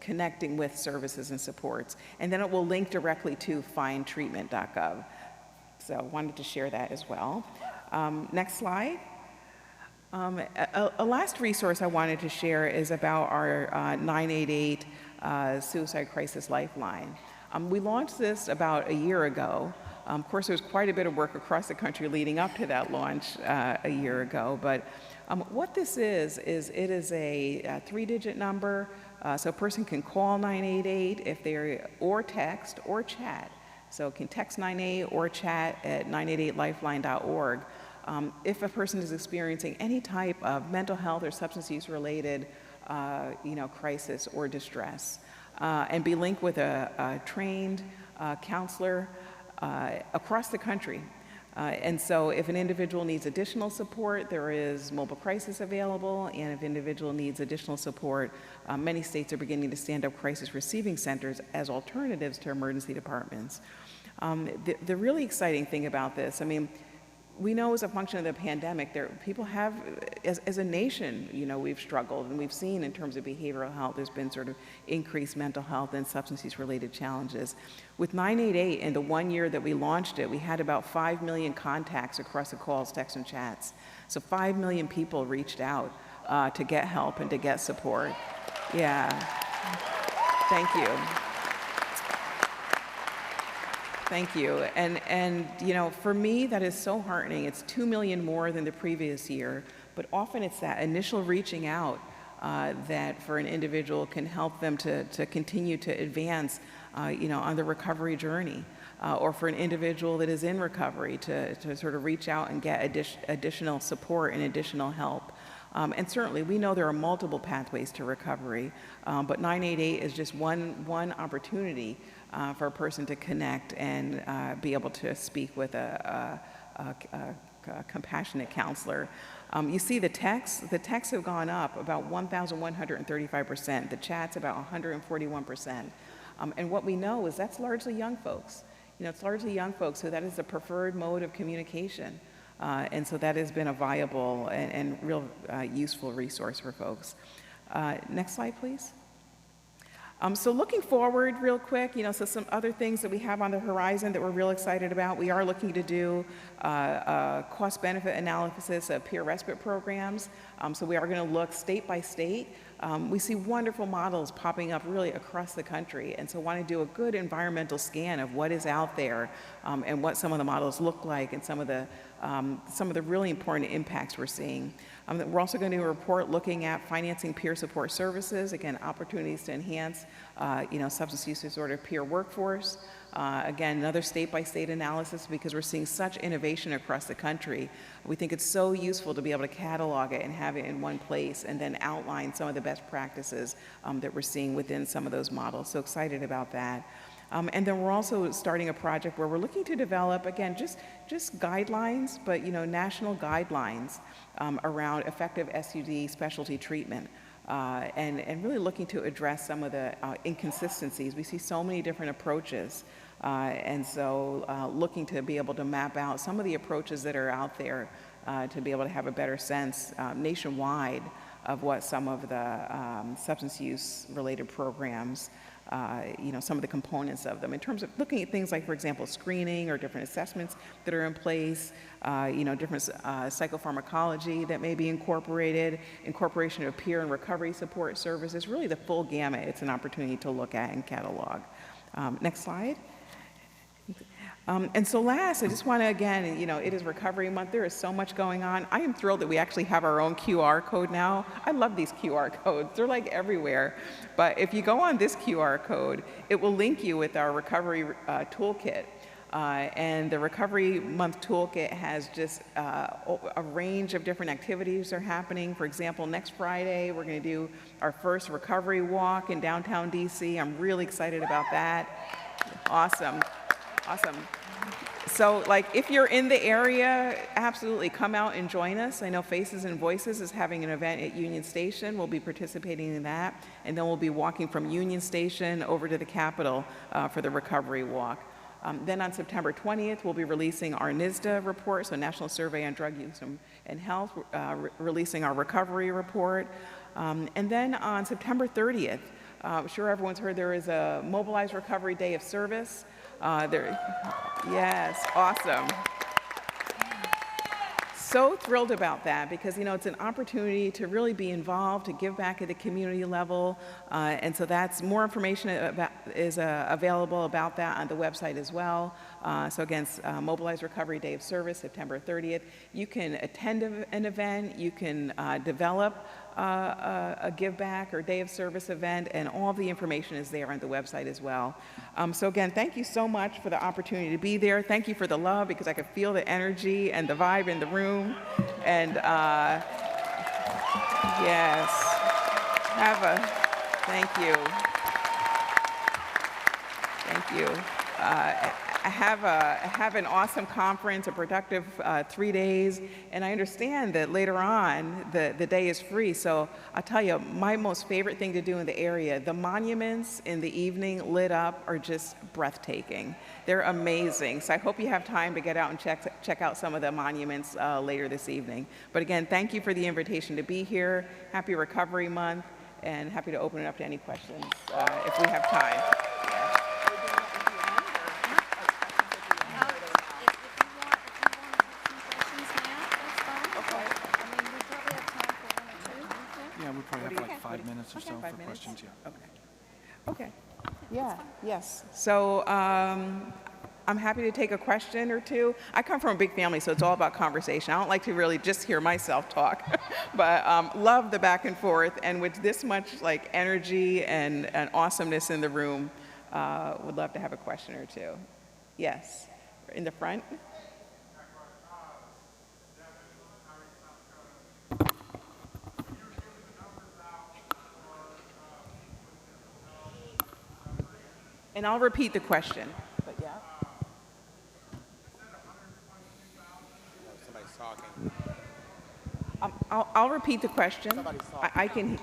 connecting with services and supports. And then it will link directly to findtreatment.gov. So I wanted to share that as well. Next slide. A last resource I wanted to share is about our 988 Suicide Crisis Lifeline. We launched this about a year ago. Of course, there was quite a bit of work across the country leading up to that launch a year ago. But what this is it is a three-digit number, so a person can call 988 or text or chat. So can text 988 or chat at 988lifeline.org. If a person is experiencing any type of mental health or substance use related, crisis or distress, and be linked with a trained counselor across the country. And so if an individual needs additional support, there is mobile crisis available, and if an individual needs additional support, many states are beginning to stand up crisis receiving centers as alternatives to emergency departments. The really exciting thing about this, we know as a function of the pandemic, people have, as a nation, we've struggled, and we've seen in terms of behavioral health, there's been sort of increased mental health and substance use related challenges. With 988, in the 1 year that we launched it, we had about 5 million contacts across the calls, texts, and chats. So 5 million people reached out to get help and to get support. Yeah, thank you. Thank you. And for me, that is so heartening. It's 2 million more than the previous year, but often it's that initial reaching out that for an individual can help them to continue to advance, on the recovery journey, or for an individual that is in recovery to sort of reach out and get additional support and additional help. And certainly, we know there are multiple pathways to recovery, but 988 is just one opportunity for a person to connect and be able to speak with a compassionate counselor. You see the texts have gone up about 1,135%, the chats about 141%. And what we know is that's largely young folks. It's largely young folks, so that is the preferred mode of communication. And so that has been a viable and real useful resource for folks. Next slide, please. So looking forward real quick, so some other things that we have on the horizon that we're real excited about. We are looking to do cost-benefit analysis of peer respite programs. So we are going to look state by state. We see wonderful models popping up really across the country, and so want to do a good environmental scan of what is out there and what some of the models look like and some of the really important impacts we're seeing. We're also going to do a report looking at financing peer support services, again, opportunities to enhance substance use disorder peer workforce. Again, another state-by-state analysis because we're seeing such innovation across the country. We think it's so useful to be able to catalog it and have it in one place and then outline some of the best practices that we're seeing within some of those models. So excited about that. And then we're also starting a project where we're looking to develop, again, just guidelines, but national guidelines around effective SUD specialty treatment. And really looking to address some of the inconsistencies. We see so many different approaches. And so looking to be able to map out some of the approaches that are out there to be able to have a better sense nationwide of what some of the substance use related programs, some of the components of them in terms of looking at things like, for example, screening or different assessments that are in place, different psychopharmacology that may be incorporated, incorporation of peer and recovery support services, really the full gamut. It's an opportunity to look at and catalog. Next slide. And so last, I just want to, again, it is Recovery Month. There is so much going on. I am thrilled that we actually have our own QR code now. I love these QR codes. They're like everywhere. But if you go on this QR code, it will link you with our Recovery Toolkit. And the Recovery Month Toolkit has just a range of different activities are happening. For example, next Friday, we're going to do our first recovery walk in downtown DC. I'm really excited about that. Awesome. Awesome. So, if you're in the area, absolutely come out and join us. I know Faces and Voices is having an event at Union Station. We'll be participating in that. And then we'll be walking from Union Station over to the Capitol for the recovery walk. Then on September 20th, we'll be releasing our NSDA report, so National Survey on Drug Use and Health, releasing our recovery report. And then on September 30th, I'm sure everyone's heard there is a Mobilized Recovery Day of Service. Yes, awesome. So thrilled about that because, it's an opportunity to really be involved, to give back at the community level. And so that's more information is available about that on the website as well. So again, Mobilized Recovery Day of Service, September 30th. You can attend an event, you can develop a give back or day of service event, and all of the information is there on the website as well. So again, thank you so much for the opportunity to be there. Thank you for the love because I could feel the energy and the vibe in the room. And yes, thank you. Thank you. I have an awesome conference, a productive 3 days, and I understand that later on the day is free. So I'll tell you, my most favorite thing to do in the area, the monuments in the evening lit up are just breathtaking. They're amazing. So I hope you have time to get out and check out some of the monuments later this evening. But again, thank you for the invitation to be here. Happy Recovery Month, and happy to open it up to any questions if we have time. We probably have 5 minutes or so for questions. Yeah. Okay. Yeah. Yes. So I'm happy to take a question or two. I come from a big family, so it's all about conversation. I don't like to really just hear myself talk, but love the back and forth. And with this much energy and awesomeness in the room, would love to have a question or two. Yes. In the front. And I'll repeat the question. But yeah. Somebody's talking. I'll repeat the question. I can.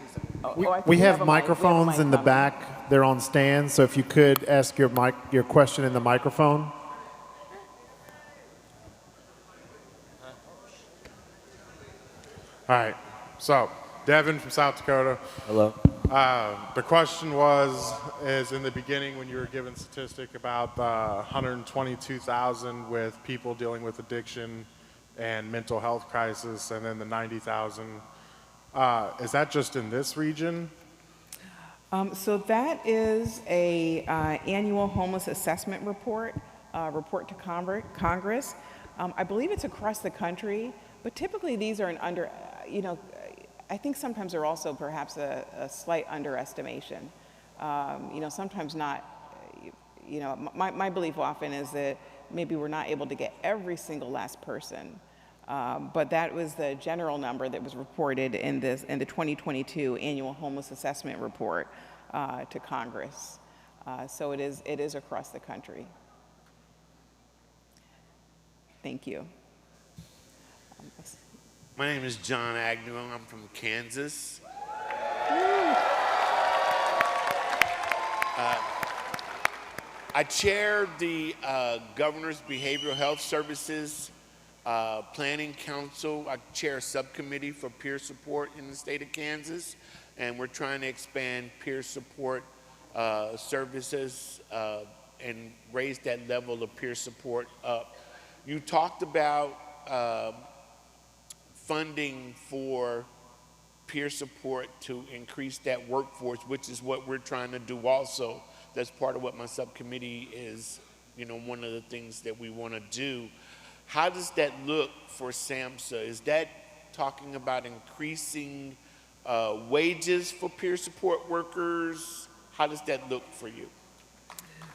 We have microphones in the back. They're on stands. So if you could ask your question in the microphone. All right. So, Devin from South Dakota. Hello. The question is in the beginning when you were giving statistic about the 122,000 with people dealing with addiction and mental health crisis, and then the 90,000. Is that just in this region? So that is a annual homeless assessment report to Congress. I believe it's across the country, but typically these are I think sometimes they're also perhaps a slight underestimation. Sometimes not. My belief often is that maybe we're not able to get every single last person, but that was the general number that was reported in the 2022 annual homeless assessment report to Congress. So it is across the country. Thank you. My name is John Agnew. I'm from Kansas. I chair the Governor's Behavioral Health Services Planning Council. I chair a subcommittee for peer support in the state of Kansas, and we're trying to expand peer support services and raise that level of peer support up. You talked about funding for peer support to increase that workforce, which is what we're trying to do also. That's part of what my subcommittee is, one of the things that we want to do. How does that look for SAMHSA? Is that talking about increasing wages for peer support workers? How does that look for you?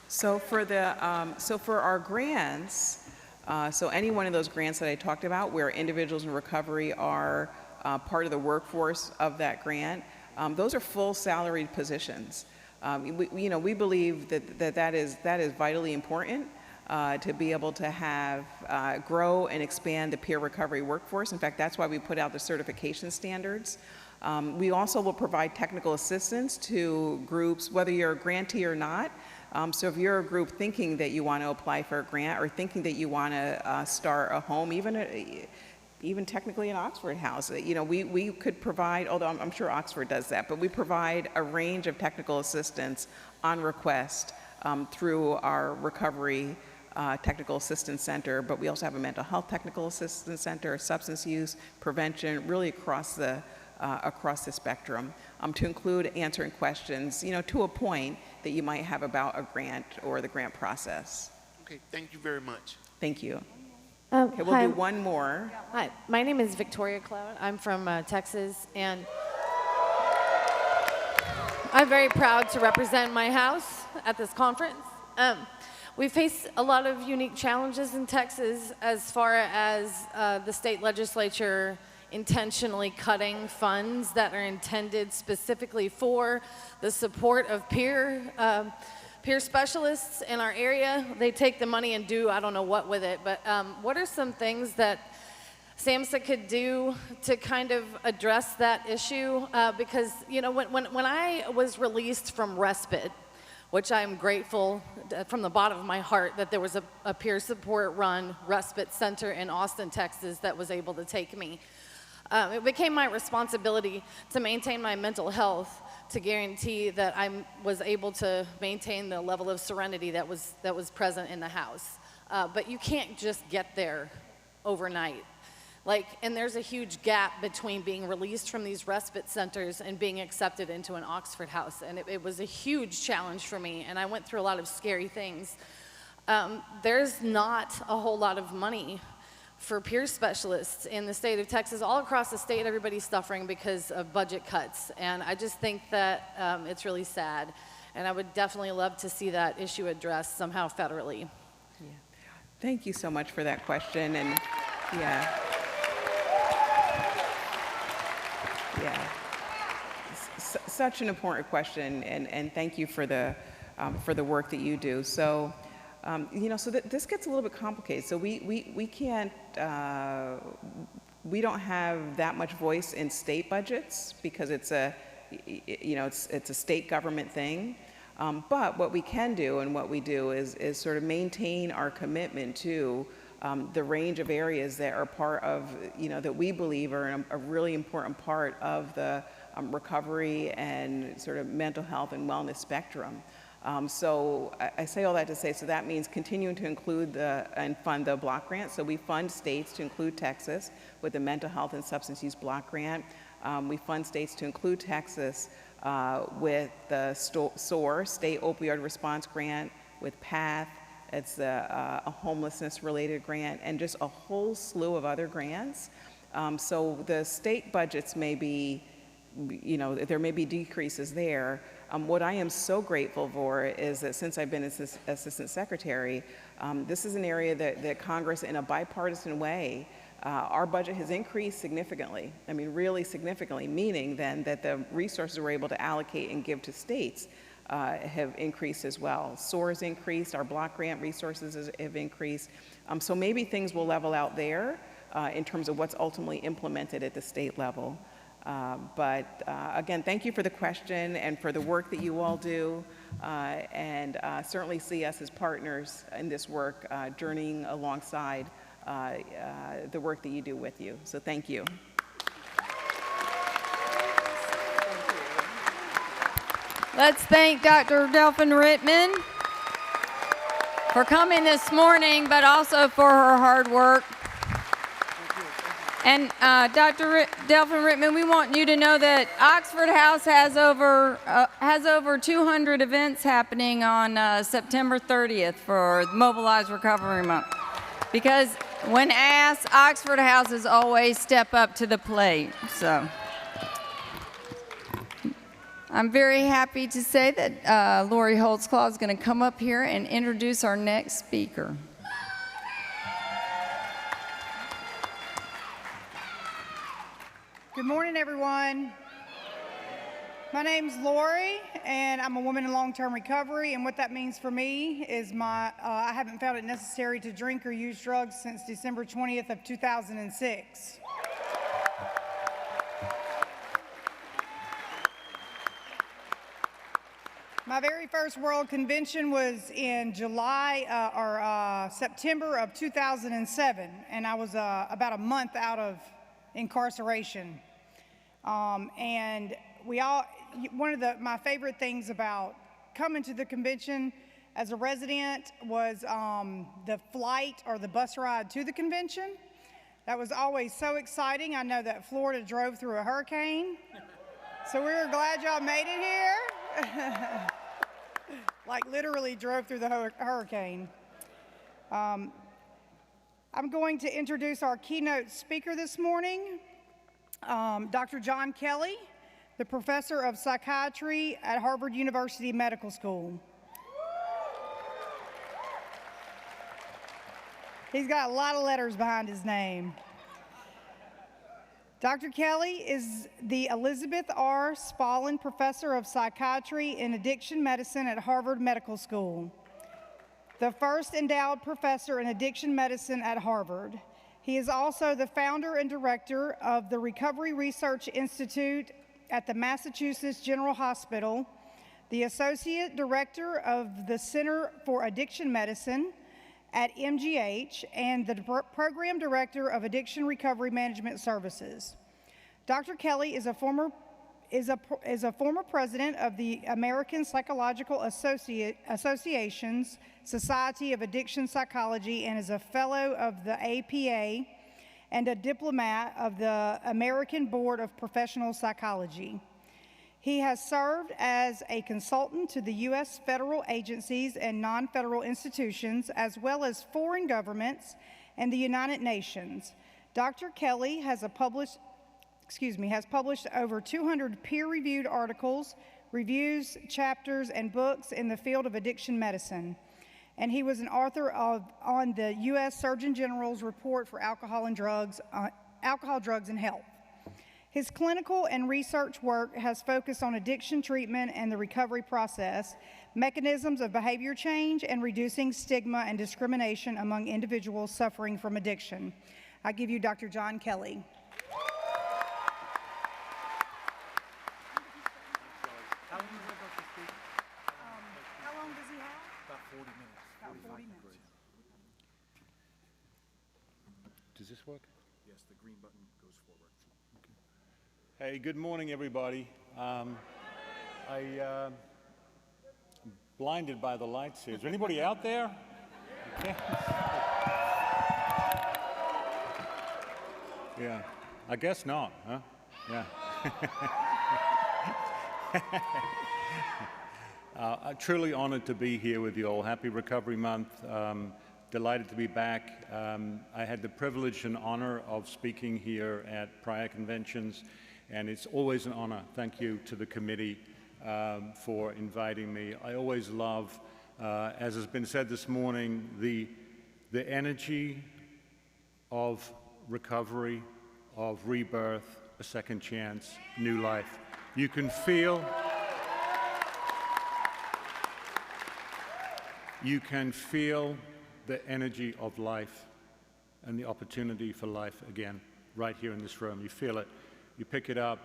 So for our grants, so any one of those grants that I talked about where individuals in recovery are part of the workforce of that grant, those are full salaried positions. We believe that is vitally important to be able to have grow and expand the peer recovery workforce. In fact, that's why we put out the certification standards. We also will provide technical assistance to groups, whether you're a grantee or not. So if you're a group thinking that you want to apply for a grant or thinking that you want to start a home, even technically an Oxford house, we could provide, although I'm sure Oxford does that, but we provide a range of technical assistance on request through our recovery technical assistance center, but we also have a mental health technical assistance center, substance use prevention, really across the spectrum, to include answering questions, to a point that you might have about a grant or the grant process. Okay, thank you very much. Thank you. Okay, we'll Hi. do one more. Hi, my name is Victoria Cloud. I'm from Texas, and I'm very proud to represent my house at this conference. We face a lot of unique challenges in Texas as far as the state legislature intentionally cutting funds that are intended specifically for the support of peer specialists in our area. They take the money and do I don't know what with it, but what are some things that SAMHSA could do to kind of address that issue? Because, when I was released from respite, which I'm grateful from the bottom of my heart that there was a peer support run respite center in Austin, Texas that was able to take me. It became my responsibility to maintain my mental health, to guarantee that I was able to maintain the level of serenity that was present in the house. But you can't just get there overnight. And there's a huge gap between being released from these respite centers and being accepted into an Oxford house. And it was a huge challenge for me, and I went through a lot of scary things. There's not a whole lot of money for peer specialists in the state of Texas. All across the state, everybody's suffering because of budget cuts. And I just think that it's really sad. And I would definitely love to see that issue addressed somehow federally. Yeah. Thank you so much for that question. And such an important question. And thank you for the work that you do. So. This gets a little bit complicated. So we can't, we don't have that much voice in state budgets because it's a state government thing. But what we can do and what we do is sort of maintain our commitment to the range of areas that are part of, that we believe are a really important part of the recovery and sort of mental health and wellness spectrum. So I say all that to say, so that means continuing to include and fund the block grant. So we fund states to include Texas with the mental health and substance use block grant. We fund states to include Texas with the SOAR, State Opioid Response Grant, with PATH. It's a homelessness related grant, and just a whole slew of other grants. So the state budgets may be, there may be decreases there. What I am so grateful for is that since I've been Assistant Secretary, this is an area that Congress, in a bipartisan way, our budget has increased significantly. I mean, really significantly, meaning then that the resources we're able to allocate and give to states have increased as well. SOAR's increased, our block grant resources have increased. So maybe things will level out there in terms of what's ultimately implemented at the state level. But again, thank you for the question and for the work that you all do, and certainly see us as partners in this work, journeying alongside the work that you do with you. So thank you. Let's thank Dr. Delphin Rittman for coming this morning, but also for her hard work. And Dr. Delphin Rittman, we want you to know that Oxford House has over 200 events happening on September 30th for Mobilize Recovery Month. Because when asked, Oxford Houses always step up to the plate. So I'm very happy to say that Lori Holtzclaw is going to come up here and introduce our next speaker. Good morning, everyone. My name's Lori, and I'm a woman in long-term recovery, and what that means for me is I haven't found it necessary to drink or use drugs since December 20th of 2006. My very first World Convention was in September of 2007, and I was about a month out of incarceration. And one of my favorite things about coming to the convention as a resident was the flight or the bus ride to the convention. That was always so exciting. I know that Florida drove through a hurricane, so we were glad y'all made it here. Like literally drove through the hurricane. I'm going to introduce our keynote speaker this morning, Dr. John Kelly, the professor of psychiatry at Harvard University Medical School. He's got a lot of letters behind his name. Dr. Kelly is the Elizabeth R. Spaulding Professor of Psychiatry and Addiction Medicine at Harvard Medical School, the first endowed professor in addiction medicine at Harvard. He is also the founder and director of the Recovery Research Institute at the Massachusetts General Hospital, the associate director of the Center for Addiction Medicine at MGH, and the program director of Addiction Recovery Management Services. Dr. Kelly is a former president of the American Psychological Association's Society of Addiction Psychology and is a fellow of the APA and a diplomat of the American Board of Professional Psychology. He has served as a consultant to the U.S. federal agencies and non-federal institutions, as well as foreign governments and the United Nations. Dr. Kelly has published over 200 peer-reviewed articles, reviews, chapters, and books in the field of addiction medicine. And he was an author on the U.S. Surgeon General's report for alcohol, drugs, and health. His clinical and research work has focused on addiction treatment and the recovery process, mechanisms of behavior change, and reducing stigma and discrimination among individuals suffering from addiction. I give you Dr. John Kelly. How long does he have? About 40 minutes. About 40 minutes. Does this work? Yes, the green button goes forward. Hey, good morning, everybody. I'm blinded by the lights here. Is there anybody out there? Okay. Yeah, I guess not, huh? Yeah. I'm truly honored to be here with you all. Happy Recovery Month. Delighted to be back. I had the privilege and honor of speaking here at prior conventions, and it's always an honor. Thank you to the committee for inviting me. I always love, as has been said this morning, the energy of recovery, of rebirth, a second chance, new life. You can feel you can feel the energy of life and the opportunity for life again right here in this room. You feel it. You pick it up.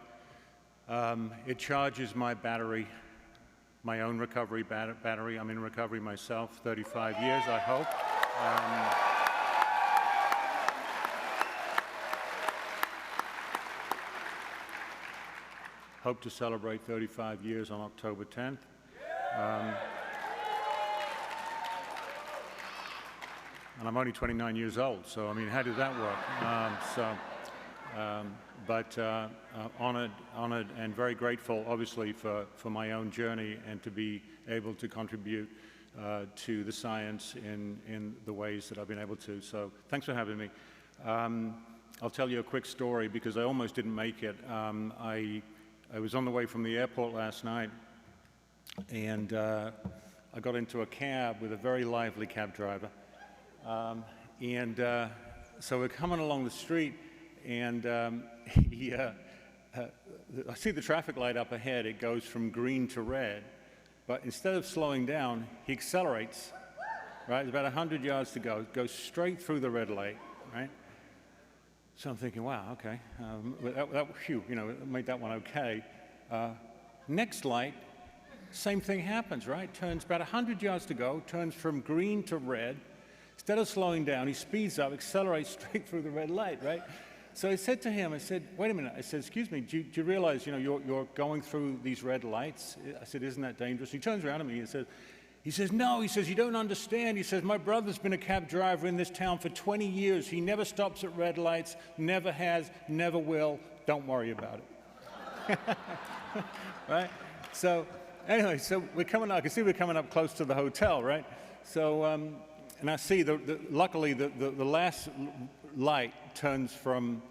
It charges my battery, my own recovery battery. I'm in recovery myself, 35 years, I hope. Hope to celebrate 35 years on October 10th. And I'm only 29 years old, so I mean, how did that work? Honored and very grateful, obviously, for my own journey and to be able to contribute to the science in the ways that I've been able to. So thanks for having me. I'll tell you a quick story because I almost didn't make it. I was on the way from the airport last night, and I got into a cab with a very lively cab driver. So we're coming along the street, and I see the traffic light up ahead. It goes from green to red, but instead of slowing down, he accelerates, right? There's about 100 yards to go, goes straight through the red light, right? So I'm thinking, wow, okay, phew, you know, made that one okay. Next light, same thing happens, right? Turns about 100 yards to go, turns from green to red. Instead of slowing down, he speeds up, accelerates straight through the red light, right? So I said to him, I said, wait a minute. I said, excuse me, do you realize, you know, you're going through these red lights? I said, isn't that dangerous? He turns around at me and says, no, he says, you don't understand. He says, my brother's been a cab driver in this town for 20 years. He never stops at red lights, never has, never will. Don't worry about it. Right? So anyway, so we're coming up, I can see we're coming up close to the hotel, right? So, and I see, luckily, the last light turns from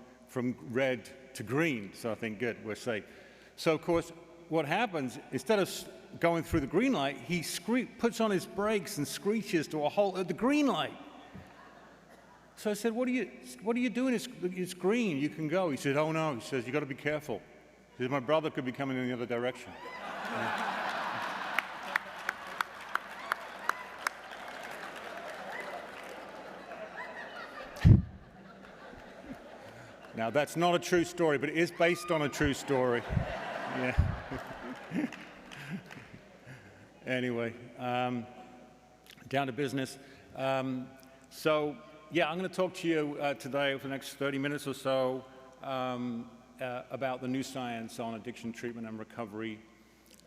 red to green, so I think, good, we're safe. So, of course, what happens, instead of going through the green light, he puts on his brakes and screeches to a halt at the green light. So I said, what are you doing? It's green, you can go. He said, oh no, he says, you got to be careful. He says, my brother could be coming in the other direction. Now, that's not a true story, but it is based on a true story. Yeah. Anyway, down to business. So, yeah, I'm going to talk to you today for the next 30 minutes or so about the new science on addiction treatment and recovery.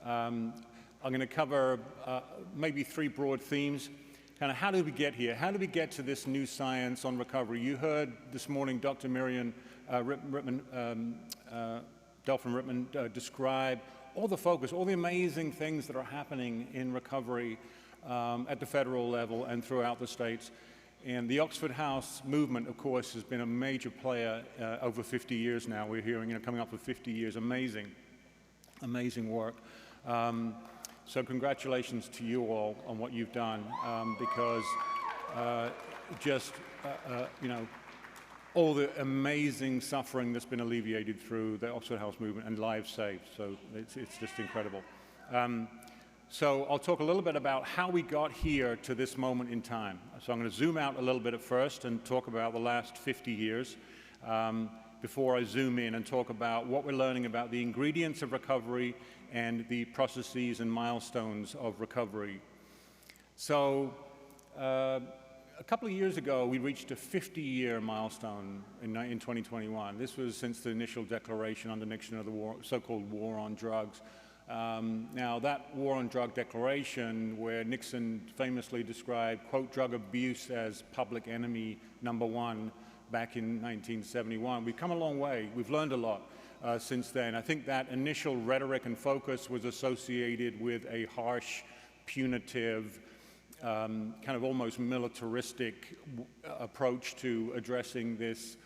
I'm going to cover maybe three broad themes. Kind of how did we get here? How did we get to this new science on recovery? You heard this morning Dr. Miriam Delphin Rittman describe all the focus, all the amazing things that are happening in recovery at the federal level and throughout the states. And the Oxford House movement, of course, has been a major player over 50 years now. We're hearing, you know, coming up with 50 years. Amazing, amazing work. So congratulations to you all on what you've done, because you know, all the amazing suffering that's been alleviated through the Oxford House movement and lives saved. So it's just incredible. So I'll talk a little bit about how we got here to this moment in time. So I'm going to zoom out a little bit at first and talk about the last 50 years before I zoom in and talk about what we're learning about the ingredients of recovery and the processes and milestones of recovery. So a couple of years ago, we reached a 50-year milestone in 2021. This was since the initial declaration under Nixon of the so-called war on drugs. Now, that war on drug declaration, where Nixon famously described, quote, drug abuse as public enemy #1 back in 1971, we've come a long way. We've learned a lot since then. I think that initial rhetoric and focus was associated with a harsh, punitive, kind of almost militaristic approach to addressing this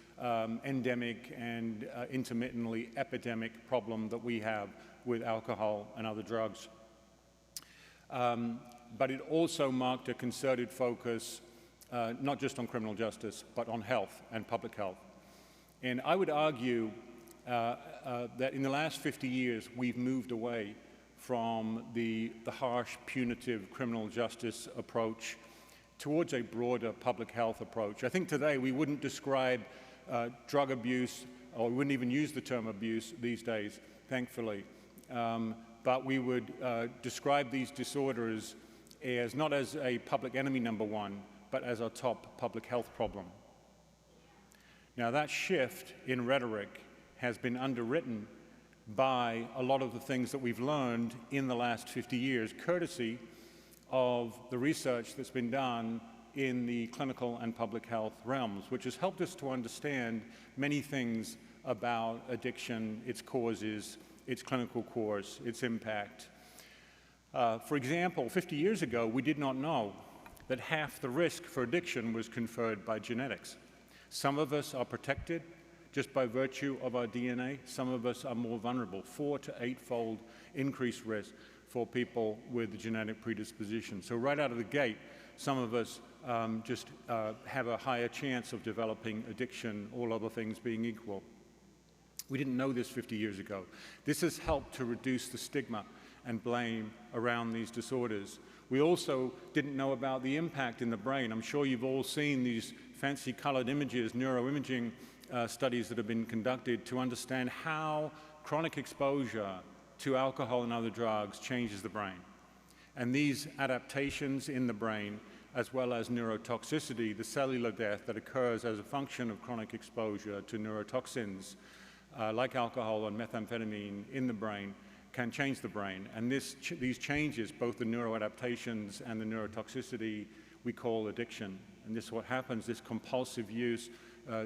endemic and intermittently epidemic problem that we have with alcohol and other drugs. But it also marked a concerted focus not just on criminal justice, but on health and public health. And I would argue that in the last 50 years, we've moved away from the harsh, punitive criminal justice approach towards a broader public health approach. I think today we wouldn't describe drug abuse, or we wouldn't even use the term abuse these days, thankfully. But we would describe these disorders as not as a public enemy number one, but as our top public health problem. Now that shift in rhetoric has been underwritten by a lot of the things that we've learned in the last 50 years, courtesy of the research that's been done in the clinical and public health realms, which has helped us to understand many things about addiction, its causes, its clinical course, its impact. For example, 50 years ago, we did not know that half the risk for addiction was conferred by genetics. Some of us are protected just by virtue of our DNA. Some of us are more vulnerable, 4 to 8-fold increased risk for people with the genetic predisposition. So right out of the gate, some of us just have a higher chance of developing addiction, all other things being equal. We didn't know this 50 years ago. This has helped to reduce the stigma and blame around these disorders. We also didn't know about the impact in the brain. I'm sure you've all seen these fancy colored images, neuroimaging studies that have been conducted to understand how chronic exposure to alcohol and other drugs changes the brain. And these adaptations in the brain, as well as neurotoxicity, the cellular death that occurs as a function of chronic exposure to neurotoxins like alcohol and methamphetamine in the brain, can change the brain. And these changes, both the neuroadaptations and the neurotoxicity, we call addiction. And this is what happens, this compulsive use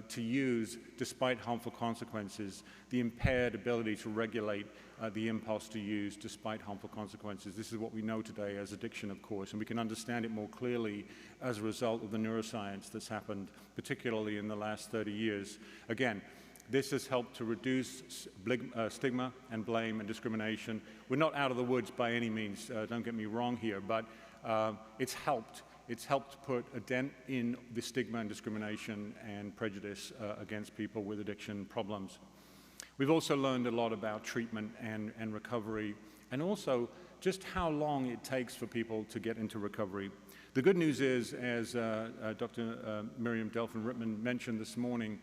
to use despite harmful consequences, the impaired ability to regulate the impulse to use despite harmful consequences. This is what we know today as addiction, of course, and we can understand it more clearly as a result of the neuroscience that's happened, particularly in the last 30 years. Again, this has helped to reduce stigma and blame and discrimination. We're not out of the woods by any means, don't get me wrong here, but it's helped. It's helped put a dent in the stigma and discrimination and prejudice against people with addiction problems. We've also learned a lot about treatment and recovery, and also just how long it takes for people to get into recovery. The good news is, as Dr. Miriam Delphin-Rittman mentioned this morning,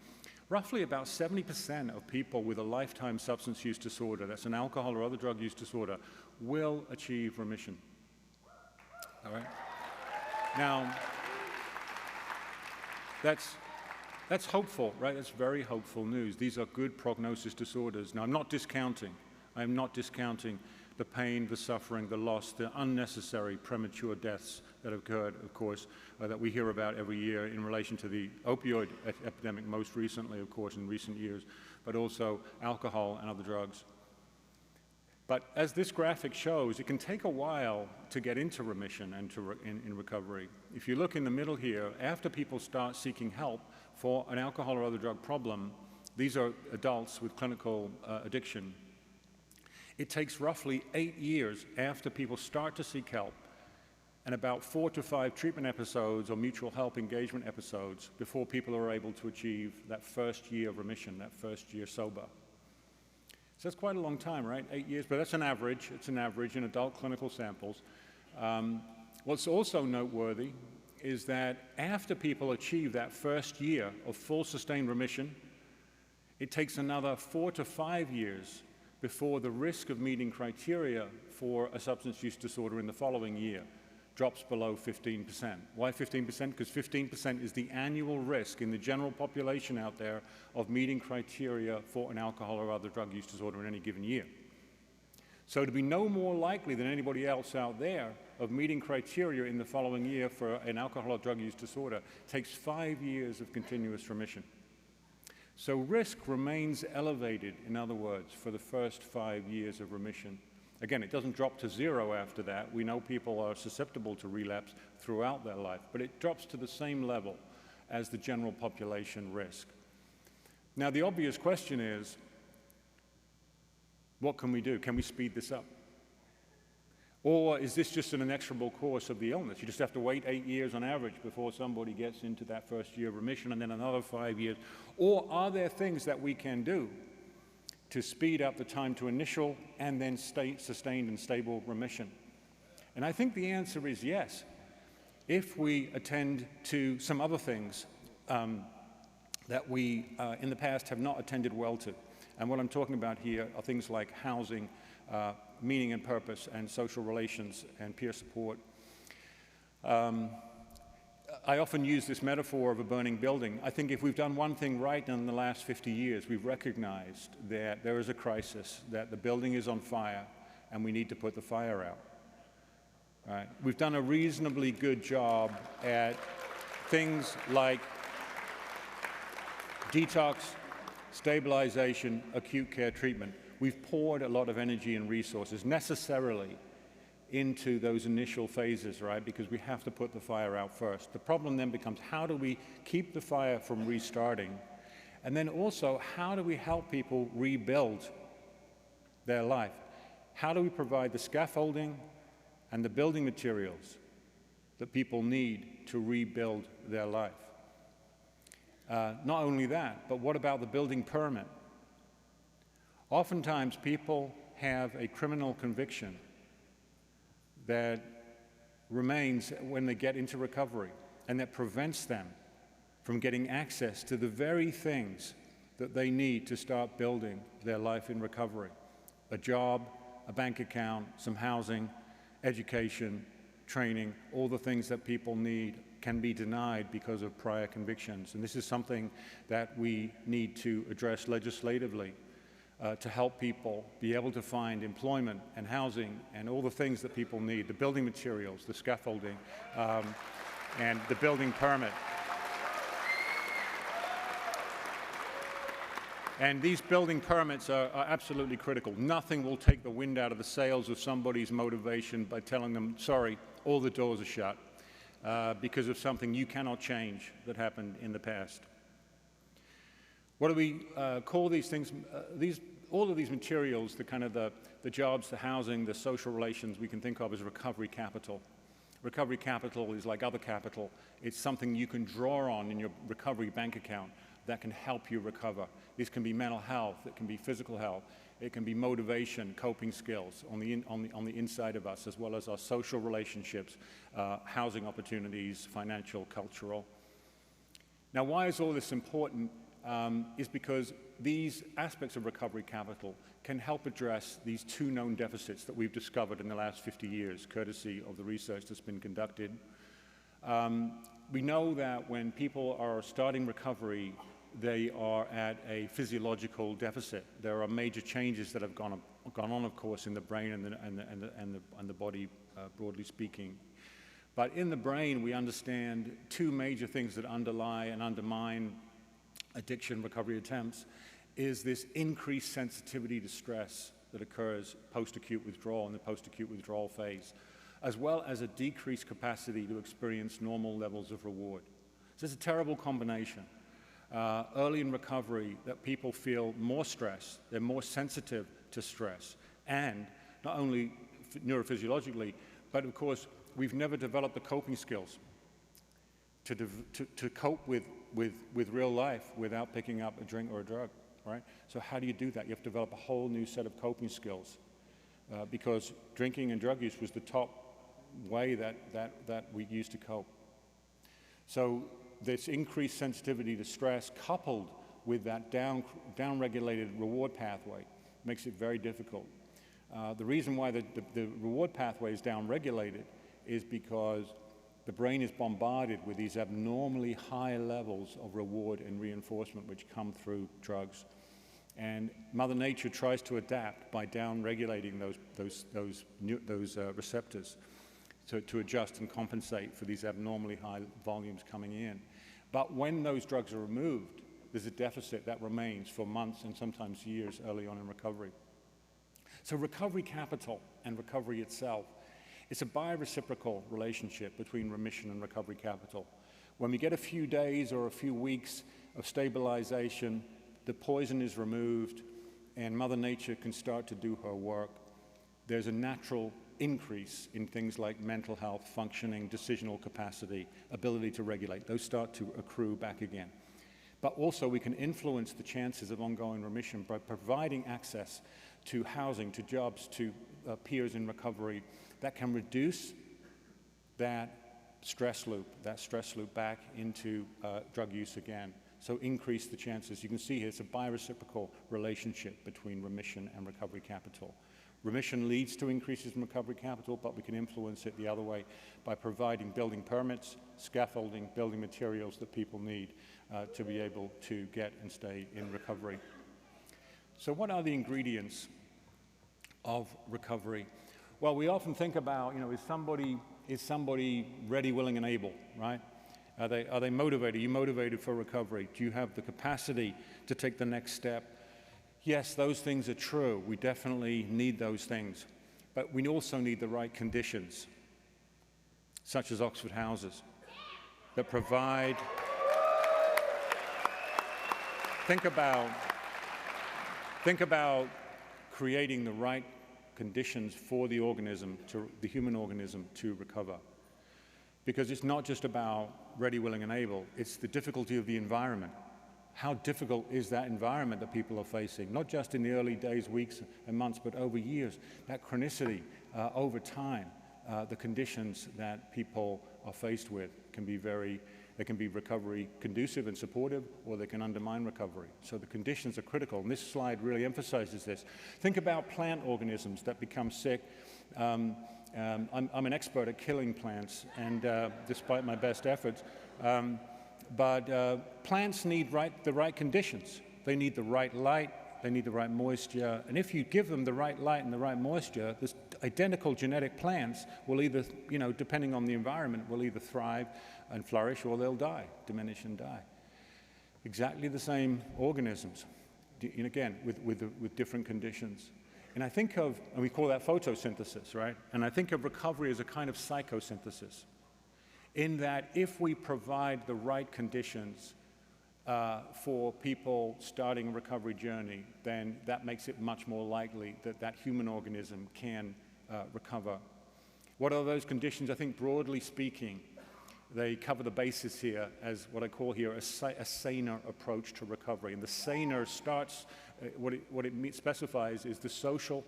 roughly about 70% of people with a lifetime substance use disorder, that's an alcohol or other drug use disorder, will achieve remission. All right? Now, that's hopeful, right? That's very hopeful news. These are good prognosis disorders. Now, I'm not discounting the pain, the suffering, the loss, the unnecessary premature deaths that have occurred, of course, that we hear about every year in relation to the opioid epidemic most recently, of course, in recent years, but also alcohol and other drugs. But as this graphic shows, it can take a while to get into remission and in recovery. If you look in the middle here, after people start seeking help for an alcohol or other drug problem, these are adults with clinical addiction. It takes roughly 8 years after people start to seek help and about 4 to 5 treatment episodes or mutual help engagement episodes before people are able to achieve that first year of remission, that first year sober. So that's quite a long time, right? 8 years, but that's an average. It's an average in adult clinical samples. What's also noteworthy is that after people achieve that first year of full sustained remission, it takes another 4 to 5 years before the risk of meeting criteria for a substance use disorder in the following year drops below 15%. Why 15%? Because 15% is the annual risk in the general population out there of meeting criteria for an alcohol or other drug use disorder in any given year. So to be no more likely than anybody else out there of meeting criteria in the following year for an alcohol or drug use disorder takes 5 years of continuous remission. So risk remains elevated, in other words, for the first 5 years of remission. Again, it doesn't drop to zero after that. We know people are susceptible to relapse throughout their life, but it drops to the same level as the general population risk. Now, the obvious question is, what can we do? Can we speed this up? Or is this just an inexorable course of the illness? You just have to wait 8 years on average before somebody gets into that first year of remission and then another 5 years. Or are there things that we can do to speed up the time to initial and then sustained and stable remission? And I think the answer is yes, if we attend to some other things that we in the past have not attended well to. And what I'm talking about here are things like housing, meaning and purpose, and social relations and peer support. I often use this metaphor of a burning building. I think if we've done one thing right in the last 50 years, we've recognized that there is a crisis, that the building is on fire, and we need to put the fire out. Right? We've done a reasonably good job at things like detox, stabilization, acute care treatment. We've poured a lot of energy and resources necessarily into those initial phases, right? Because we have to put the fire out first. The problem then becomes, how do we keep the fire from restarting? And then also, how do we help people rebuild their life? How do we provide the scaffolding and the building materials that people need to rebuild their life? Not only that, but what about the building permit? Oftentimes, people have a criminal conviction that remains when they get into recovery, and that prevents them from getting access to the very things that they need to start building their life in recovery. A job, a bank account, some housing, education, training, all the things that people need can be denied because of prior convictions. And this is something that we need to address legislatively to help people be able to find employment and housing and all the things that people need, the building materials, the scaffolding, and the building permit. And these building permits are absolutely critical. Nothing will take the wind out of the sails of somebody's motivation by telling them, sorry, all the doors are shut because of something you cannot change that happened in the past. What do we call these things? All of these materials, the jobs, the housing, the social relations, we can think of as recovery capital. Recovery capital is like other capital. It's something you can draw on in your recovery bank account that can help you recover. These can be mental health, it can be physical health, it can be motivation, coping skills on the inside of us, as well as our social relationships, housing opportunities, financial, cultural. Now, why is all this important? Is because these aspects of recovery capital can help address these two known deficits that we've discovered in the last 50 years, courtesy of the research that's been conducted. We know that when people are starting recovery, they are at a physiological deficit. There are major changes that have gone on, of course, in the brain and the body, broadly speaking. But in the brain, we understand two major things that underlie and undermine addiction recovery attempts is this increased sensitivity to stress that occurs post-acute withdrawal in the post-acute withdrawal phase, as well as a decreased capacity to experience normal levels of reward. So it's a terrible combination. Early in recovery, that people feel more stress, they're more sensitive to stress, and not only neurophysiologically, but of course, we've never developed the coping skills to cope with real life without picking up a drink or a drug, right? So how do you do that? You have to develop a whole new set of coping skills because drinking and drug use was the top way that we used to cope. So this increased sensitivity to stress coupled with that down-regulated reward pathway makes it very difficult. The reason why the reward pathway is down-regulated is because the brain is bombarded with these abnormally high levels of reward and reinforcement which come through drugs. And Mother Nature tries to adapt by down-regulating those receptors to adjust and compensate for these abnormally high volumes coming in. But when those drugs are removed, there's a deficit that remains for months and sometimes years early on in recovery. So recovery capital and recovery itself, it's a bi-reciprocal relationship between remission and recovery capital. When we get a few days or a few weeks of stabilization, the poison is removed and Mother Nature can start to do her work. There's a natural increase in things like mental health, functioning, decisional capacity, ability to regulate. Those start to accrue back again. But also we can influence the chances of ongoing remission by providing access to housing, to jobs, to peers in recovery that can reduce that stress loop back into drug use again. So increase the chances. You can see here it's a bireciprocal relationship between remission and recovery capital. Remission leads to increases in recovery capital, but we can influence it the other way by providing building permits, scaffolding, building materials that people need to be able to get and stay in recovery. So what are the ingredients of recovery? Well, we often think about, is somebody ready, willing, and able, right? Are they motivated? Are you motivated for recovery? Do you have the capacity to take the next step? Yes, those things are true. We definitely need those things. But we also need the right conditions, such as Oxford Houses, that provide... Think about creating the right conditions for the organism, the human organism, to recover. Because it's not just about ready, willing, and able. It's the difficulty of the environment. How difficult is that environment that people are facing? Not just in the early days, weeks, and months, but over years. That chronicity over time, the conditions that people are faced with can be they can be recovery conducive and supportive, or they can undermine recovery. So the conditions are critical, and this slide really emphasizes this. Think about plant organisms that become sick. I'm an expert at killing plants, and despite my best efforts, but plants need the right conditions. They need the right light, they need the right moisture, and if you give them the right light and the right moisture, this identical genetic plants will either, depending on the environment, will either thrive and flourish, or they'll die, diminish and die. Exactly the same organisms, and again, with different conditions. And I think of, and we call that photosynthesis, right? And I think of recovery as a kind of psychosynthesis, in that if we provide the right conditions for people starting a recovery journey, then that makes it much more likely that that human organism can recover. What are those conditions? I think broadly speaking, they cover the basis here as what I call here a saner approach to recovery. And the saner starts, what it specifies is the social,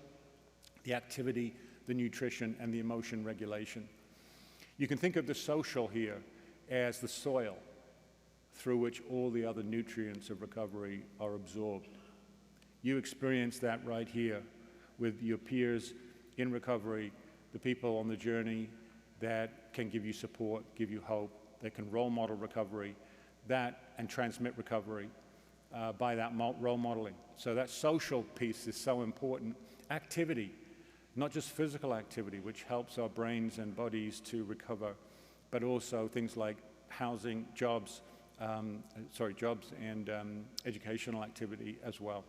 the activity, the nutrition, and the emotion regulation. You can think of the social here as the soil through which all the other nutrients of recovery are absorbed. You experience that right here with your peers in recovery, the people on the journey that can give you support, give you hope, that can role model recovery, and transmit recovery by that role modeling. So that social piece is so important. Activity, not just physical activity, which helps our brains and bodies to recover, but also things like housing, jobs and educational activity as well.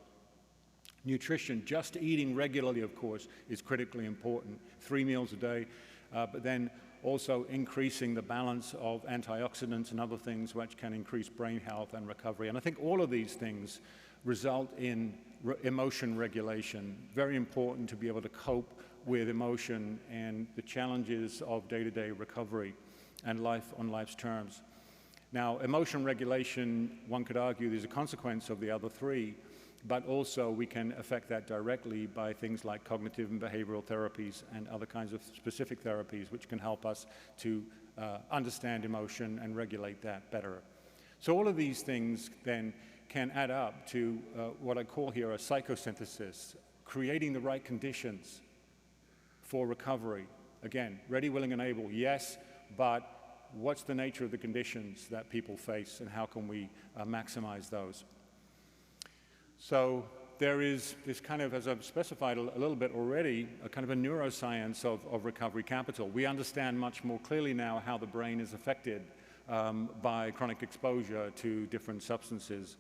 Nutrition, just eating regularly, of course, is critically important. 3 meals a day, but then also increasing the balance of antioxidants and other things which can increase brain health and recovery. And I think all of these things result in emotion regulation. Very important to be able to cope with emotion and the challenges of day-to-day recovery and life on life's terms. Now, emotion regulation, one could argue, is a consequence of the other three, but also we can affect that directly by things like cognitive and behavioral therapies and other kinds of specific therapies which can help us to understand emotion and regulate that better. So all of these things then can add up to what I call here a psychosynthesis, creating the right conditions for recovery. Again, ready, willing, and able, yes, but what's the nature of the conditions that people face and how can we maximize those? So there is this kind of, as I've specified a little bit already, a kind of a neuroscience of recovery capital. We understand much more clearly now how the brain is affected by chronic exposure to different substances.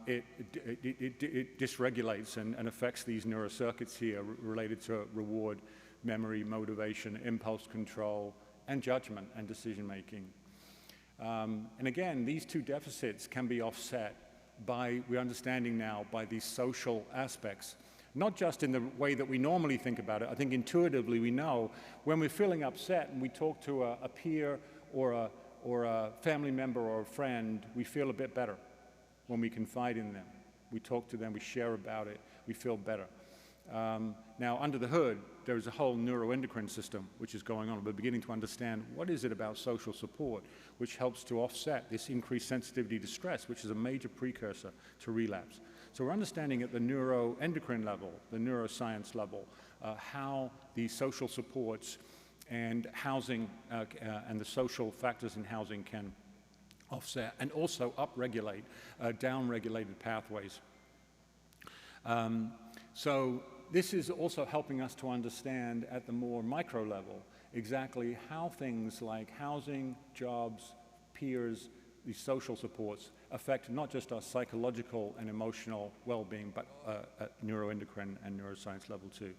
It dysregulates and affects these neurocircuits here related to reward, memory, motivation, impulse control, and judgment and decision making. And again, these two deficits can be offset by, we're understanding now, by these social aspects, not just in the way that we normally think about it. I think intuitively we know when we're feeling upset and we talk to a peer or or a family member or a friend, we feel a bit better when we confide in them. We talk to them, we share about it, we feel better. Now, under the hood, there is a whole neuroendocrine system which is going on. We're beginning to understand what is it about social support which helps to offset this increased sensitivity to stress, which is a major precursor to relapse. So we're understanding at the neuroendocrine level, the neuroscience level, how these social supports and housing and the social factors in housing can offset and also upregulate downregulated pathways. So this is also helping us to understand at the more micro level exactly how things like housing, jobs, peers, these social supports affect not just our psychological and emotional well-being, but at neuroendocrine and neuroscience level too.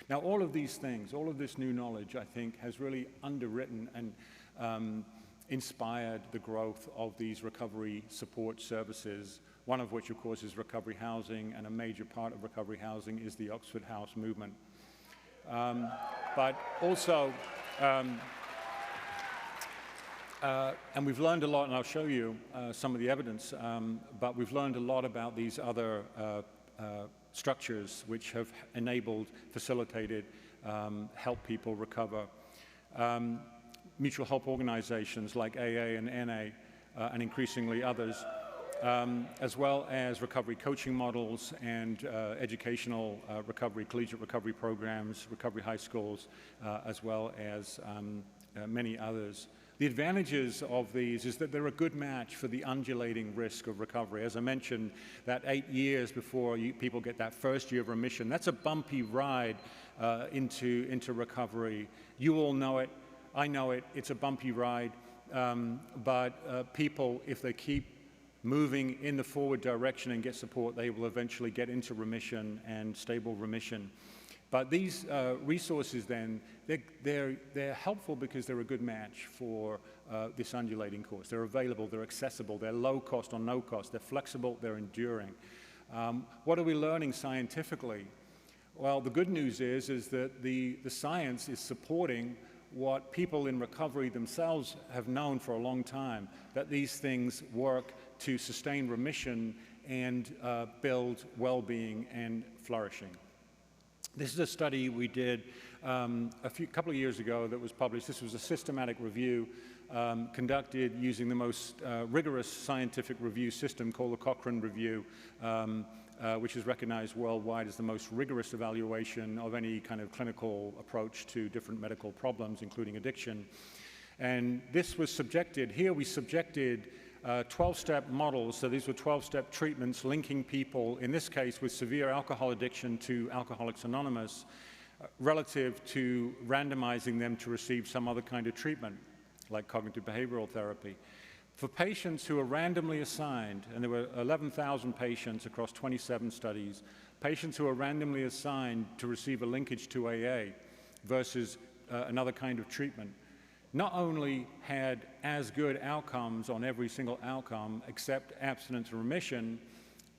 Now, all of these things, all of this new knowledge, I think, has really underwritten and inspired the growth of these recovery support services, one of which, of course, is recovery housing, and a major part of recovery housing is the Oxford House movement. But also, and we've learned a lot, and I'll show you some of the evidence, but we've learned a lot about these other structures which have enabled, facilitated, helped people recover. Mutual help organizations like AA and NA, and increasingly others, as well as recovery coaching models and educational recovery, collegiate recovery programs, recovery high schools, as well as many others. The advantages of these is that they're a good match for the undulating risk of recovery. As I mentioned, that 8 years before people get that first year of remission, that's a bumpy ride into recovery. You all know it. I know it. It's a bumpy ride. But people, if they keep moving in the forward direction and get support, they will eventually get into remission and stable remission. But these resources then, they're helpful because they're a good match for this undulating course. They're available, they're accessible, they're low cost or no cost, they're flexible, they're enduring. What are we learning scientifically? Well, the good news is that the science is supporting what people in recovery themselves have known for a long time, that these things work to sustain remission and build well-being and flourishing. This is a study we did a couple of years ago that was published. This was a systematic review conducted using the most rigorous scientific review system called the Cochrane Review, which is recognized worldwide as the most rigorous evaluation of any kind of clinical approach to different medical problems, including addiction. And this was subjected, here we subjected 12-step models, so these were 12-step treatments linking people, in this case with severe alcohol addiction to Alcoholics Anonymous, relative to randomizing them to receive some other kind of treatment, like cognitive behavioral therapy. For patients who are randomly assigned, and there were 11,000 patients across 27 studies, patients who are randomly assigned to receive a linkage to AA versus another kind of treatment, not only had as good outcomes on every single outcome except abstinence and remission,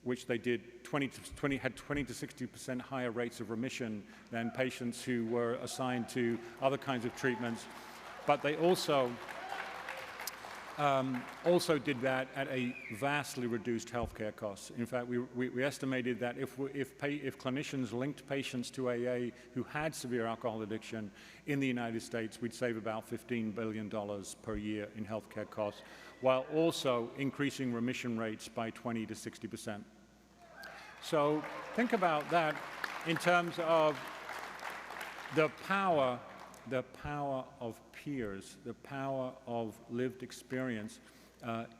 which they did had 20 to 60% higher rates of remission than patients who were assigned to other kinds of treatments, but they also did that at a vastly reduced healthcare costs. In fact, we estimated that if clinicians linked patients to AA who had severe alcohol addiction in the United States, we'd save about $15 billion per year in healthcare costs, while also increasing remission rates by 20 to 60%. So think about that in terms of the power of peers, the power of lived experience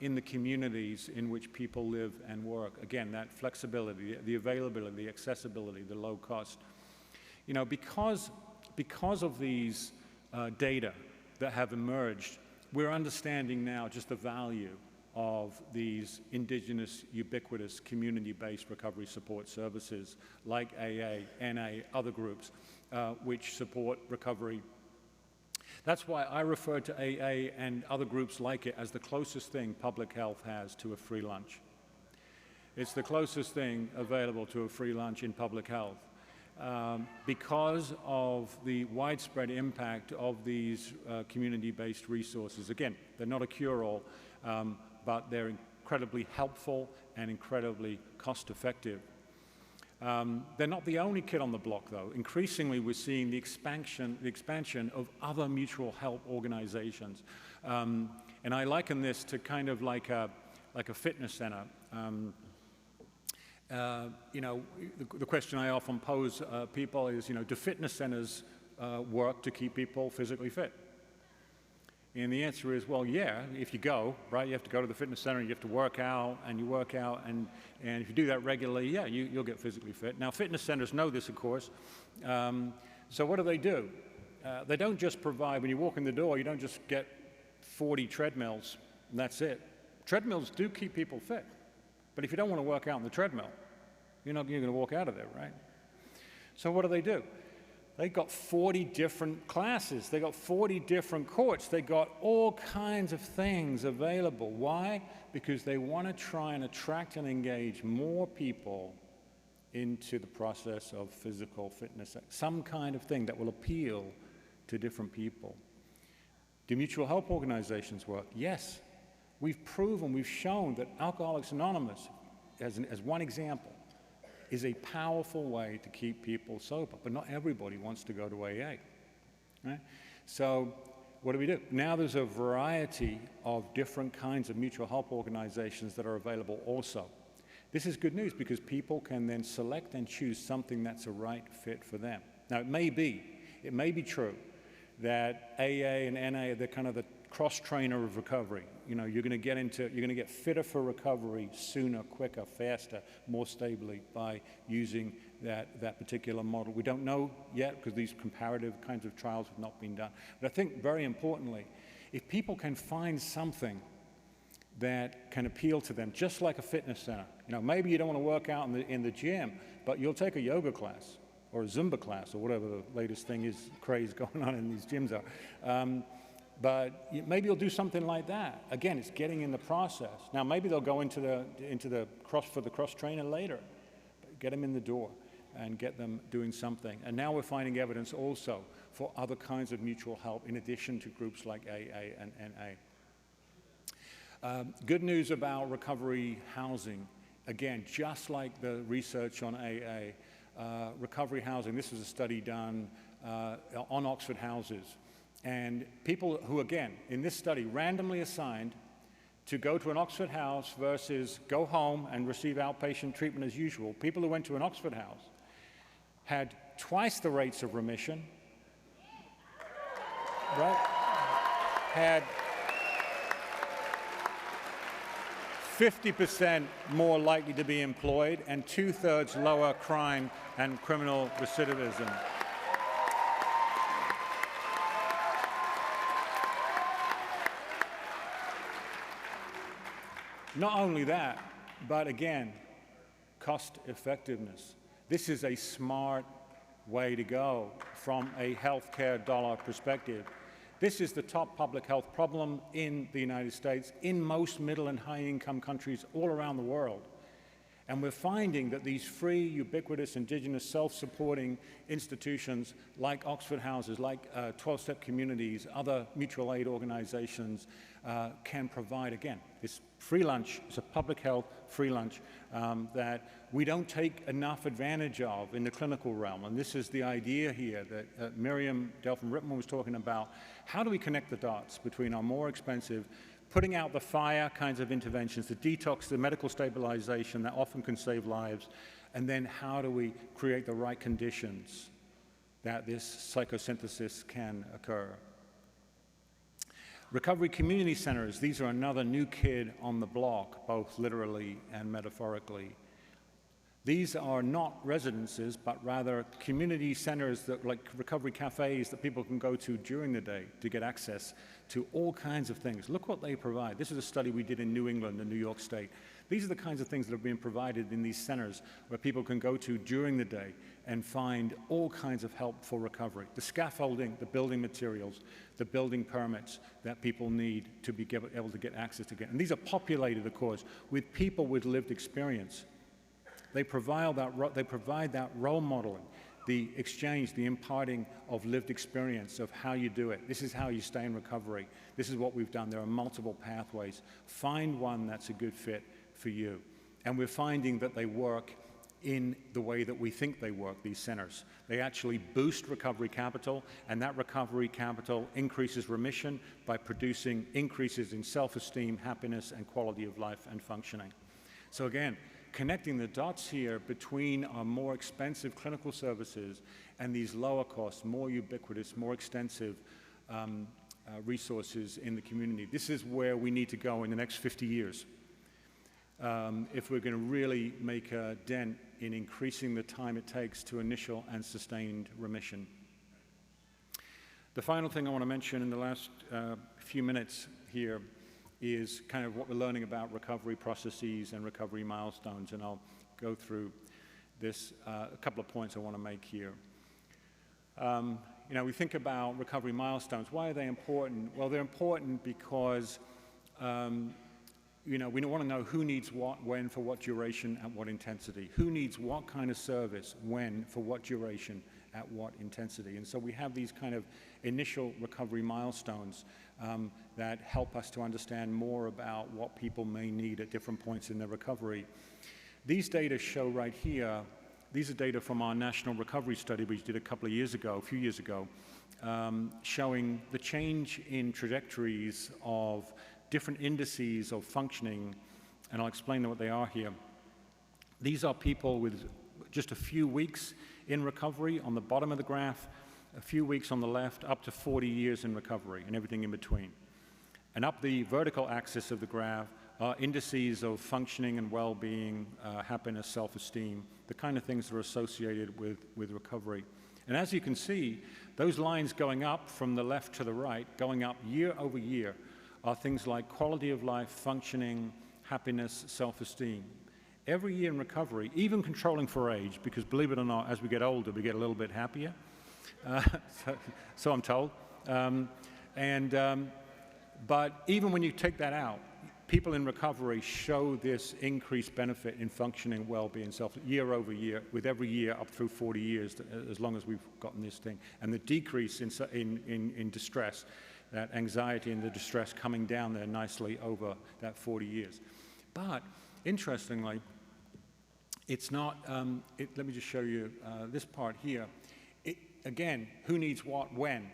in the communities in which people live and work. Again, that flexibility, the availability, the accessibility, the low cost. You know, because of these data that have emerged, we're understanding now just the value of these indigenous, ubiquitous, community-based recovery support services like AA, NA, other groups, which support recovery. That's why I refer to AA and other groups like it as the closest thing public health has to a free lunch. It's the closest thing available to a free lunch in public health. because of the widespread impact of these community-based resources. Again, they're not a cure-all, but they're incredibly helpful and incredibly cost-effective. They're not the only kid on the block, though. Increasingly, we're seeing the expansion of other mutual help organizations. And I liken this to kind of like a fitness center. You know, the question I often pose people is, you know, do fitness centers work to keep people physically fit? And the answer is, well, yeah, if you go, right, you have to go to the fitness center and you have to work out, and if you do that regularly, yeah, you'll get physically fit. Now, fitness centers know this, of course. So what do? They don't just provide, when you walk in the door, you don't just get 40 treadmills, and that's it. Treadmills do keep people fit. But if you don't want to work out on the treadmill, you're going to walk out of there, right? So what do? They've got 40 different classes. They got 40 different courts. They got all kinds of things available. Why? Because they want to try and attract and engage more people into the process of physical fitness, some kind of thing that will appeal to different people. Do mutual help organizations work? Yes. We've proven, we've shown that Alcoholics Anonymous, as one example, is a powerful way to keep people sober, but not everybody wants to go to AA, right? So what do? Now there's a variety of different kinds of mutual help organizations that are available also. This is good news because people can then select and choose something that's a right fit for them. Now it may be true that AA and NA, they're kind of the cross-trainer of recovery. You know, you're going to get fitter for recovery sooner, quicker, faster, more stably by using that particular model. We don't know yet because these comparative kinds of trials have not been done. But I think very importantly, if people can find something that can appeal to them, just like a fitness center. You know, maybe you don't want to work out in the gym, but you'll take a yoga class or a Zumba class or whatever the latest thing is, craze going on in these gyms are. But maybe you'll do something like that. Again, it's getting in the process. Now, maybe they'll go into the cross trainer later. But get them in the door and get them doing something. And now we're finding evidence also for other kinds of mutual help in addition to groups like AA and NA. Good news about recovery housing. Again, just like the research on AA, recovery housing, this was a study done on Oxford houses. And people who, again, in this study, randomly assigned to go to an Oxford house versus go home and receive outpatient treatment as usual, people who went to an Oxford house had twice the rates of remission, right? Had 50% more likely to be employed and 2/3 lower crime and criminal recidivism. Not only that, but again, cost effectiveness. This is a smart way to go from a healthcare dollar perspective. This is the top public health problem in the United States, in most middle and high income countries all around the world. And we're finding that these free, ubiquitous, indigenous, self-supporting institutions like Oxford houses, like 12-step communities, other mutual aid organizations can provide, again, this free lunch. It's a public health free lunch that we don't take enough advantage of in the clinical realm. And this is the idea here that Miriam Delphine-Rittman was talking about. How do we connect the dots between our more expensive putting out the fire kinds of interventions, the detox, the medical stabilization that often can save lives, and then how do we create the right conditions that this psychosynthesis can occur? Recovery community centers, these are another new kid on the block, both literally and metaphorically. These are not residences, but rather community centers that, like recovery cafes that people can go to during the day to get access to all kinds of things. Look what they provide. This is a study we did in New England and New York State. These are the kinds of things that are being provided in these centers where people can go to during the day and find all kinds of help for recovery. The scaffolding, the building materials, the building permits that people need to be able to get access to. And these are populated, of course, with people with lived experience. They provide that role modeling. the exchange, the imparting of lived experience of how you do it. This is how you stay in recovery. This is what we've done. There are multiple pathways. Find one that's a good fit for you. And we're finding that they work in the way that we think they work, these centers. They actually boost recovery capital, and that recovery capital increases remission by producing increases in self-esteem, happiness, and quality of life and functioning. So again, connecting the dots here between our more expensive clinical services and these lower cost, more ubiquitous, more extensive resources in the community. This is where we need to go in the next 50 years. If we're going to really make a dent in increasing the time it takes to initial and sustained remission. The final thing I want to mention in the last few minutes here is kind of what we're learning about recovery processes and recovery milestones, and I'll go through this, a couple of points I want to make here. You know, we think about recovery milestones. Why are they important? Well, they're important because you know, we want to know who needs what, when, for what duration, at what intensity. Who needs what kind of service, when, for what duration, at what intensity. And so we have these kind of initial recovery milestones that help us to understand more about what people may need at different points in their recovery. These data show right here, these are data from our National Recovery Study we did a few years ago, showing the change in trajectories of different indices of functioning, and I'll explain what they are here. These are people with just a few weeks in recovery on the bottom of the graph, a few weeks on the left, up to 40 years in recovery, and everything in between. And up the vertical axis of the graph are indices of functioning and well-being, happiness, self-esteem, the kind of things that are associated with recovery. And as you can see, those lines going up from the left to the right, going up year over year, are things like quality of life, functioning, happiness, self-esteem. Every year in recovery, even controlling for age, because believe it or not, as we get older, we get a little bit happier, so I'm told. But even when you take that out, people in recovery show this increased benefit in functioning, well-being, year over year, with every year up through 40 years, as long as we've gotten this thing. And the decrease in distress, that anxiety and the distress coming down there nicely over that 40 years. But interestingly, it's not, let me just show you this part here. Again, who needs what, when,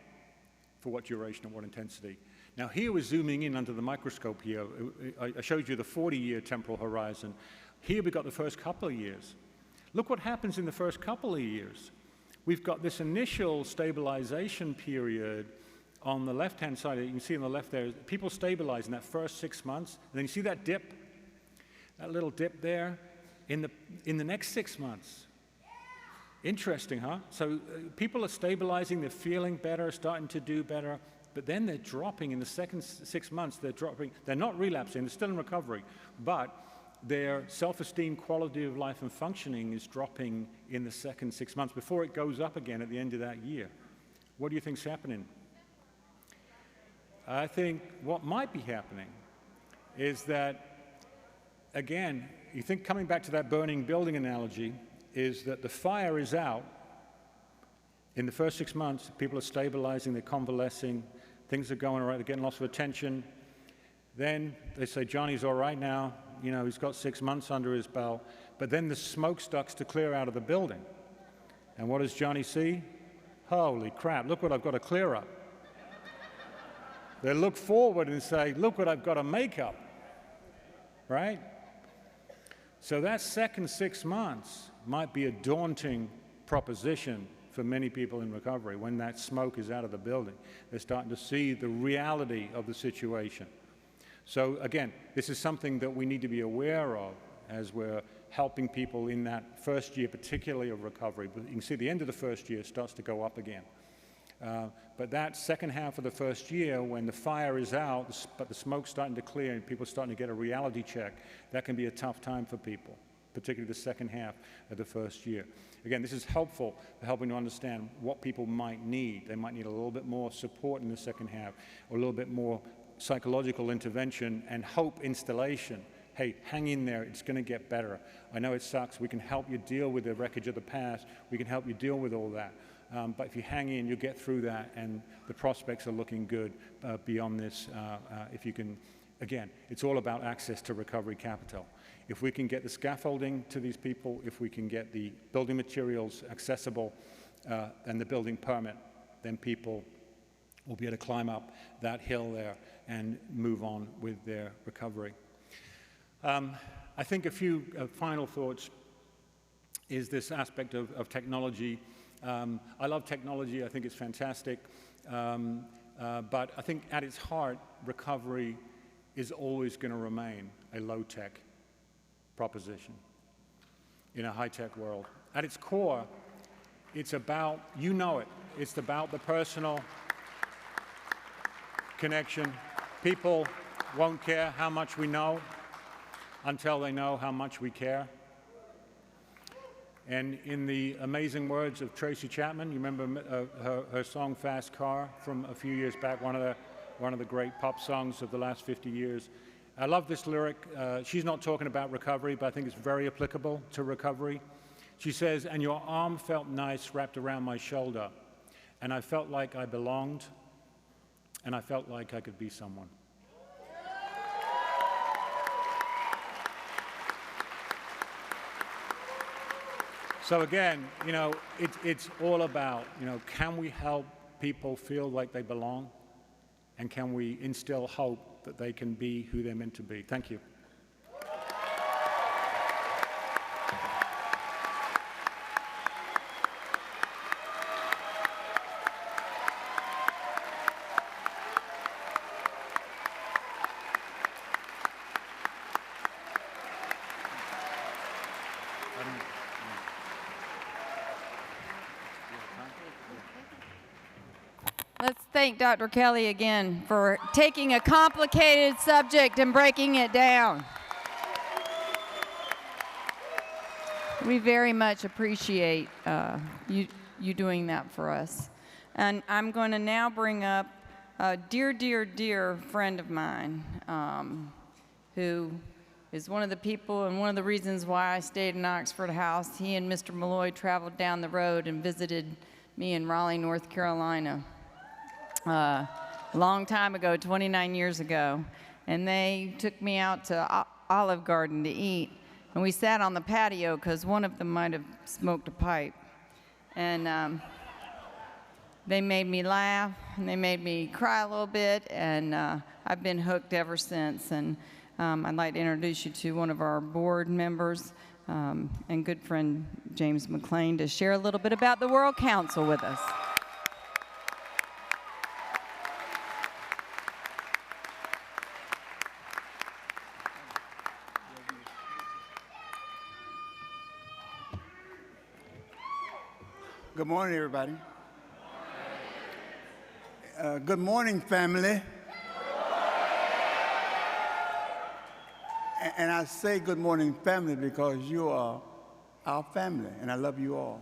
for what duration and what intensity. Now here we're zooming in under the microscope here. I showed you the 40-year temporal horizon. Here we've got the first couple of years. Look what happens in the first couple of years. We've got this initial stabilization period on the left-hand side. You can see on the left there, people stabilize in that first 6 months. And then you see that dip, that little dip there in the next 6 months. Interesting, huh? So people are stabilizing, they're feeling better, starting to do better, but then they're dropping in the second 6 months. They're dropping. They're not relapsing. They're still in recovery, but their self-esteem, quality of life, and functioning is dropping in the second 6 months before it goes up again at the end of that year. What do you think's happening? I think what might be happening is that, again, you think, coming back to that burning building analogy, is that the fire is out. In the first 6 months, people are stabilizing, they're convalescing, things are going all right, they're getting lots of attention. Then they say, Johnny's all right now, you know, he's got 6 months under his belt, but then the smoke starts to clear out of the building. And what does Johnny see? Holy crap, look what I've got to clear up. They look forward and say, look what I've got to make up, right? So that second 6 months might be a daunting proposition for many people in recovery. When that smoke is out of the building, they're starting to see the reality of the situation. So again, this is something that we need to be aware of as we're helping people in that first year, particularly of recovery. But you can see the end of the first year starts to go up again. But that second half of the first year, when the fire is out, but the smoke's starting to clear and people are starting to get a reality check, that can be a tough time for people, particularly the second half of the first year. Again, this is helpful for helping to understand what people might need. They might need a little bit more support in the second half, or a little bit more psychological intervention and hope installation, hey, hang in there, it's going to get better. I know it sucks. We can help you deal with the wreckage of the past. We can help you deal with all that. But if you hang in, you'll get through that, and the prospects are looking good beyond this. If you can, again, it's all about access to recovery capital. If we can get the scaffolding to these people, if we can get the building materials accessible and the building permit, then people will be able to climb up that hill there and move on with their recovery. I think a few final thoughts is this aspect of technology. I love technology. I think it's fantastic. But I think at its heart, recovery is always going to remain a low-tech proposition in a high-tech world. At its core, it's about, you know it, it's about the personal connection. People won't care how much we know until they know how much we care. And in the amazing words of Tracy Chapman, you remember her song Fast Car from a few years back, one of the great pop songs of the last 50 years. I love this lyric. She's not talking about recovery, but I think it's very applicable to recovery. She says, "And your arm felt nice wrapped around my shoulder, and I felt like I belonged, and I felt like I could be someone." So again, you know, it's all about, you know, can we help people feel like they belong? And can we instill hope that they can be who they're meant to be? Thank you. Let's thank Dr. Kelly again for taking a complicated subject and breaking it down. We very much appreciate you doing that for us. And I'm going to now bring up a dear, dear, dear friend of mine who is one of the people and one of the reasons why I stayed in Oxford House. He and Mr. Malloy traveled down the road and visited me in Raleigh, North Carolina. A long time ago, 29 years ago, and they took me out to Olive Garden to eat, and we sat on the patio because one of them might have smoked a pipe, and they made me laugh, and they made me cry a little bit, and I've been hooked ever since. And I'd like to introduce you to one of our board members and good friend James McLean to share a little bit about the World Council with us. Good morning, everybody. Good morning, family. And I say good morning, family, because you are our family, and I love you all.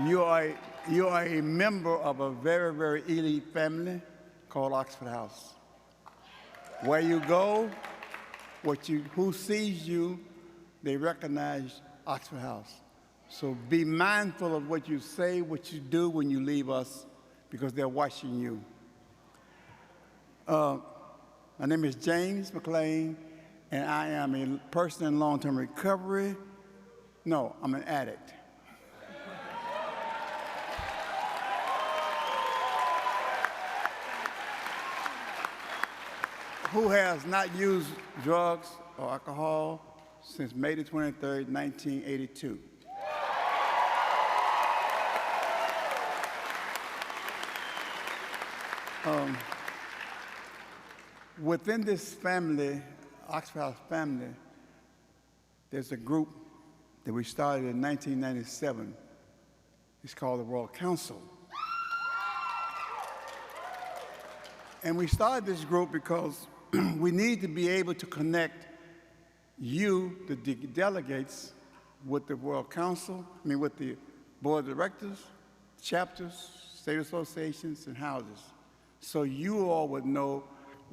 You are a member of a very, very elite family called Oxford House. Where you go, who sees you, they recognize Oxford House. So be mindful of what you say, what you do when you leave us, because they're watching you. My name is James McLean, and I am a person in long-term recovery. No, I'm an addict. Who has not used drugs or alcohol since May the 23rd, 1982. Within this family, Oxford House family, there's a group that we started in 1997. It's called the World Council. And we started this group because we need to be able to connect you, the delegates, with the World Council, with the Board of Directors, chapters, state associations, and houses. So you all would know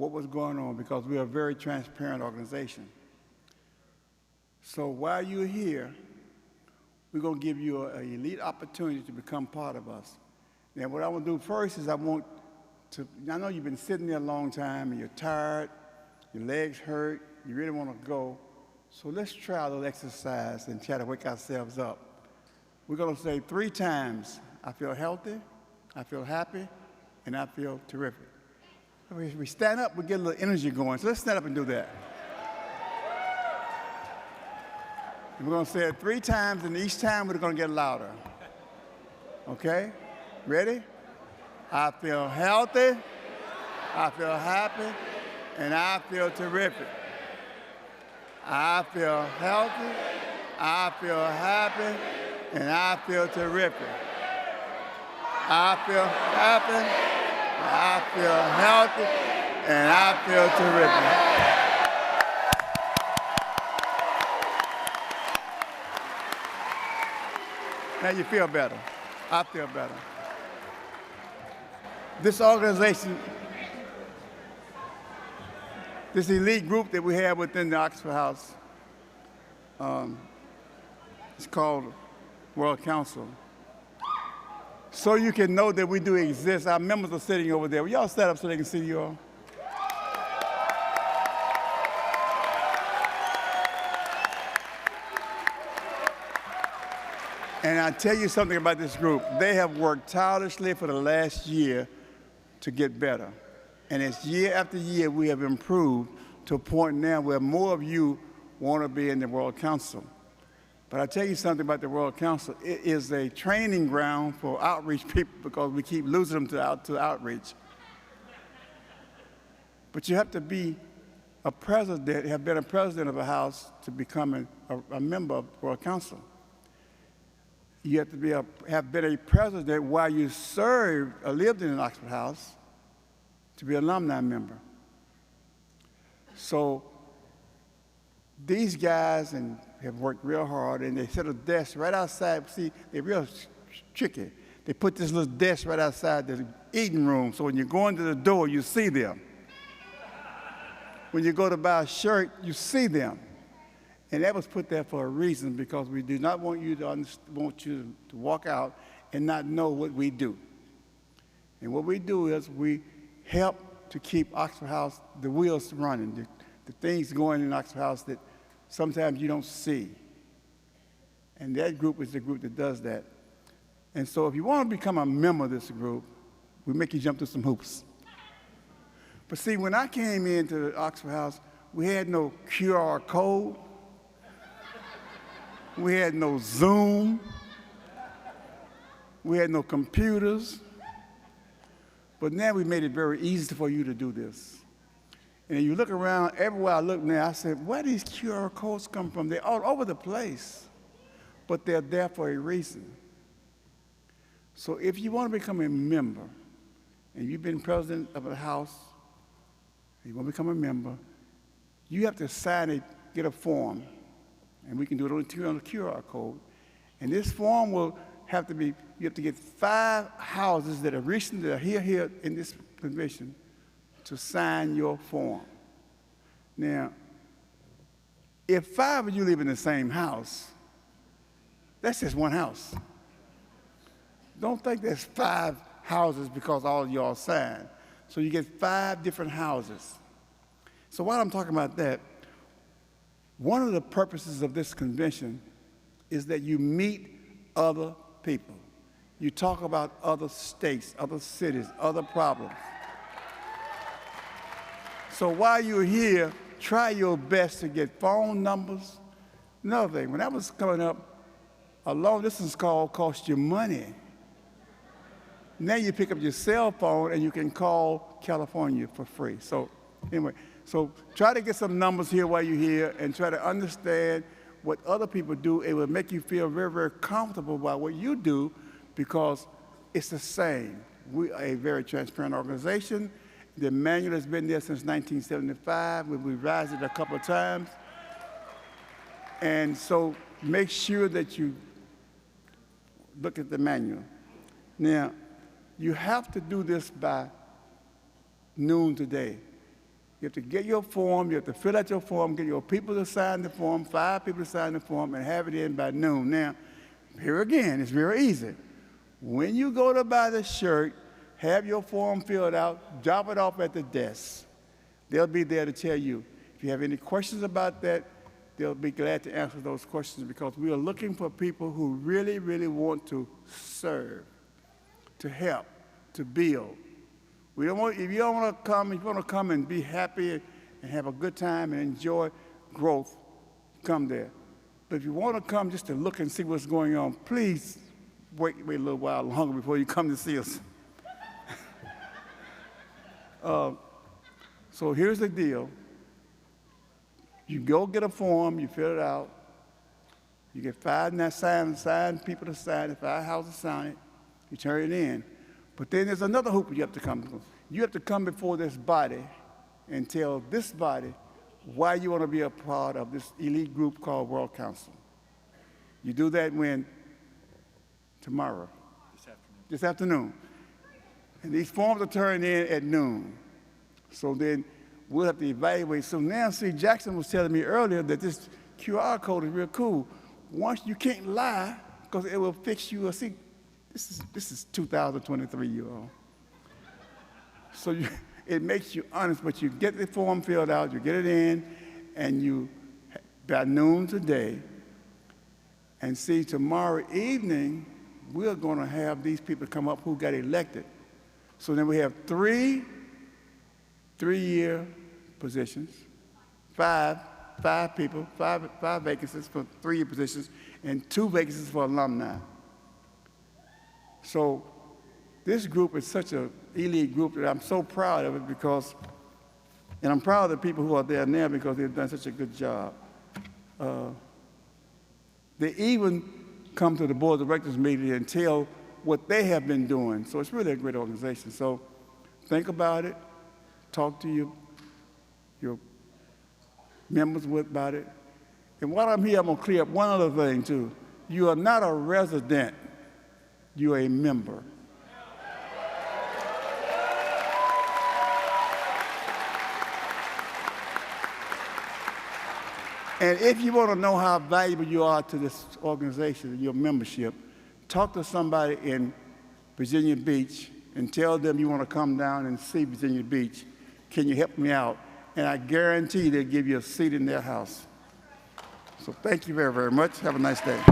what was going on because we are a very transparent organization. So while you're here, we're going to give you an elite opportunity to become part of us. Now, what I want to do first is I know you've been sitting there a long time and you're tired, your legs hurt, you really want to go. So let's try a little exercise and try to wake ourselves up. We're going to say 3 times, I feel healthy, I feel happy, and I feel terrific. If we stand up, we get a little energy going. So let's stand up and do that. And we're going to say it 3 times, and each time we're going to get louder. Okay? Ready? I feel healthy, I feel happy, and I feel terrific. I feel healthy, I feel happy, and I feel terrific. I feel happy, I feel healthy, and I feel terrific. Now you feel better. I feel better. This organization, this elite group that we have within the Oxford House, it's called World Council. So you can know that we do exist. Our members are sitting over there. Will y'all stand up so they can see you all? And I'll tell you something about this group. They have worked tirelessly for the last year to get better. And it's year after year we have improved to a point now where more of you want to be in the World Council. But I'll tell you something about the World Council. It is a training ground for outreach people because we keep losing them to outreach. But you have to be a president, have been a president of a house to become a member of the World Council. You have to have been a president while you served or lived in an Oxford House to be an alumni member. So these guys have worked real hard, and they set a desk right outside. See, they're real tricky. They put this little desk right outside the eating room, so when you go into the door, you see them. When you go to buy a shirt, you see them. And that was put there for a reason, because we do not want you to walk out and not know what we do. And what we do is we help to keep Oxford House, the wheels running, the things going in Oxford House that sometimes you don't see. And that group is the group that does that. And so if you want to become a member of this group, we make you jump through some hoops. But see, when I came into the Oxford House, we had no QR code. We had no Zoom. We had no computers. But now we made it very easy for you to do this. And you look around, everywhere I look now, I said, where do these QR codes come from? They're all over the place. But they're there for a reason. So if you want to become a member, and you've been president of a house, you want to become a member, you have to sign it, get a form. And we can do it on the QR code. And this form will have to be, you have to get 5 houses that are recently here in this convention to sign your form. Now, if 5 of you live in the same house, that's just one house. Don't think there's 5 houses because all of y'all signed. So you get 5 different houses. So while I'm talking about that, one of the purposes of this convention is that you meet other people. You talk about other states, other cities, other problems. So while you're here, try your best to get phone numbers. Another thing, when I was coming up, a long distance call cost you money. Now you pick up your cell phone and you can call California for free. So anyway, so try to get some numbers here while you're here and try to understand what other people do. It will make you feel very, very comfortable about what you do because it's the same. We are a very transparent organization. The manual has been there since 1975. We've revised it a couple of times. And so make sure that you look at the manual. Now, you have to do this by noon today. You have to get your form, you have to fill out your form, get your people to sign the form, 5 people to sign the form, and have it in by noon. Now, here again, it's very easy. When you go to buy the shirt, have your form filled out, drop it off at the desk. They'll be there to tell you. If you have any questions about that, they'll be glad to answer those questions because we are looking for people who really, really want to serve, to help, to build. We don't want, if you don't want to come, if you want to come and be happy and have a good time and enjoy growth, come there. But if you want to come just to look and see what's going on, please wait a little while longer before you come to see us. So here's the deal. You go get a form, you fill it out, you get 5 signed people to sign it, 5 houses sign it, you turn it in. But then there's another hoop you have to come through. You have to come before this body and tell this body why you want to be a part of this elite group called World Council. You do that when? Tomorrow. This afternoon. And these forms are turned in at noon. So then we'll have to evaluate. So now, see, Jackson was telling me earlier that this QR code is real cool. Once you can't lie, because it will fix you. See, this is 2023, you all. So it makes you honest, but you get the form filled out, you get it in, and you, by noon today, and see, tomorrow evening, we're going to have these people come up who got elected. So then we have 3 3-year positions, 5 people, 5 vacancies for 3-year positions, and 2 vacancies for alumni. So this group is such an elite group that I'm so proud of it because, and I'm proud of the people who are there now because they've done such a good job. They even come to the board of directors meeting and tell what they have been doing. So it's really a great organization. So think about it, talk to your members about it. And while I'm here, I'm going to clear up one other thing too. You are not a resident. You're a member. And if you want to know how valuable you are to this organization, your membership, talk to somebody in Virginia Beach and tell them you want to come down and see Virginia Beach. Can you help me out? And I guarantee they'll give you a seat in their house. So thank you very, very much. Have a nice day.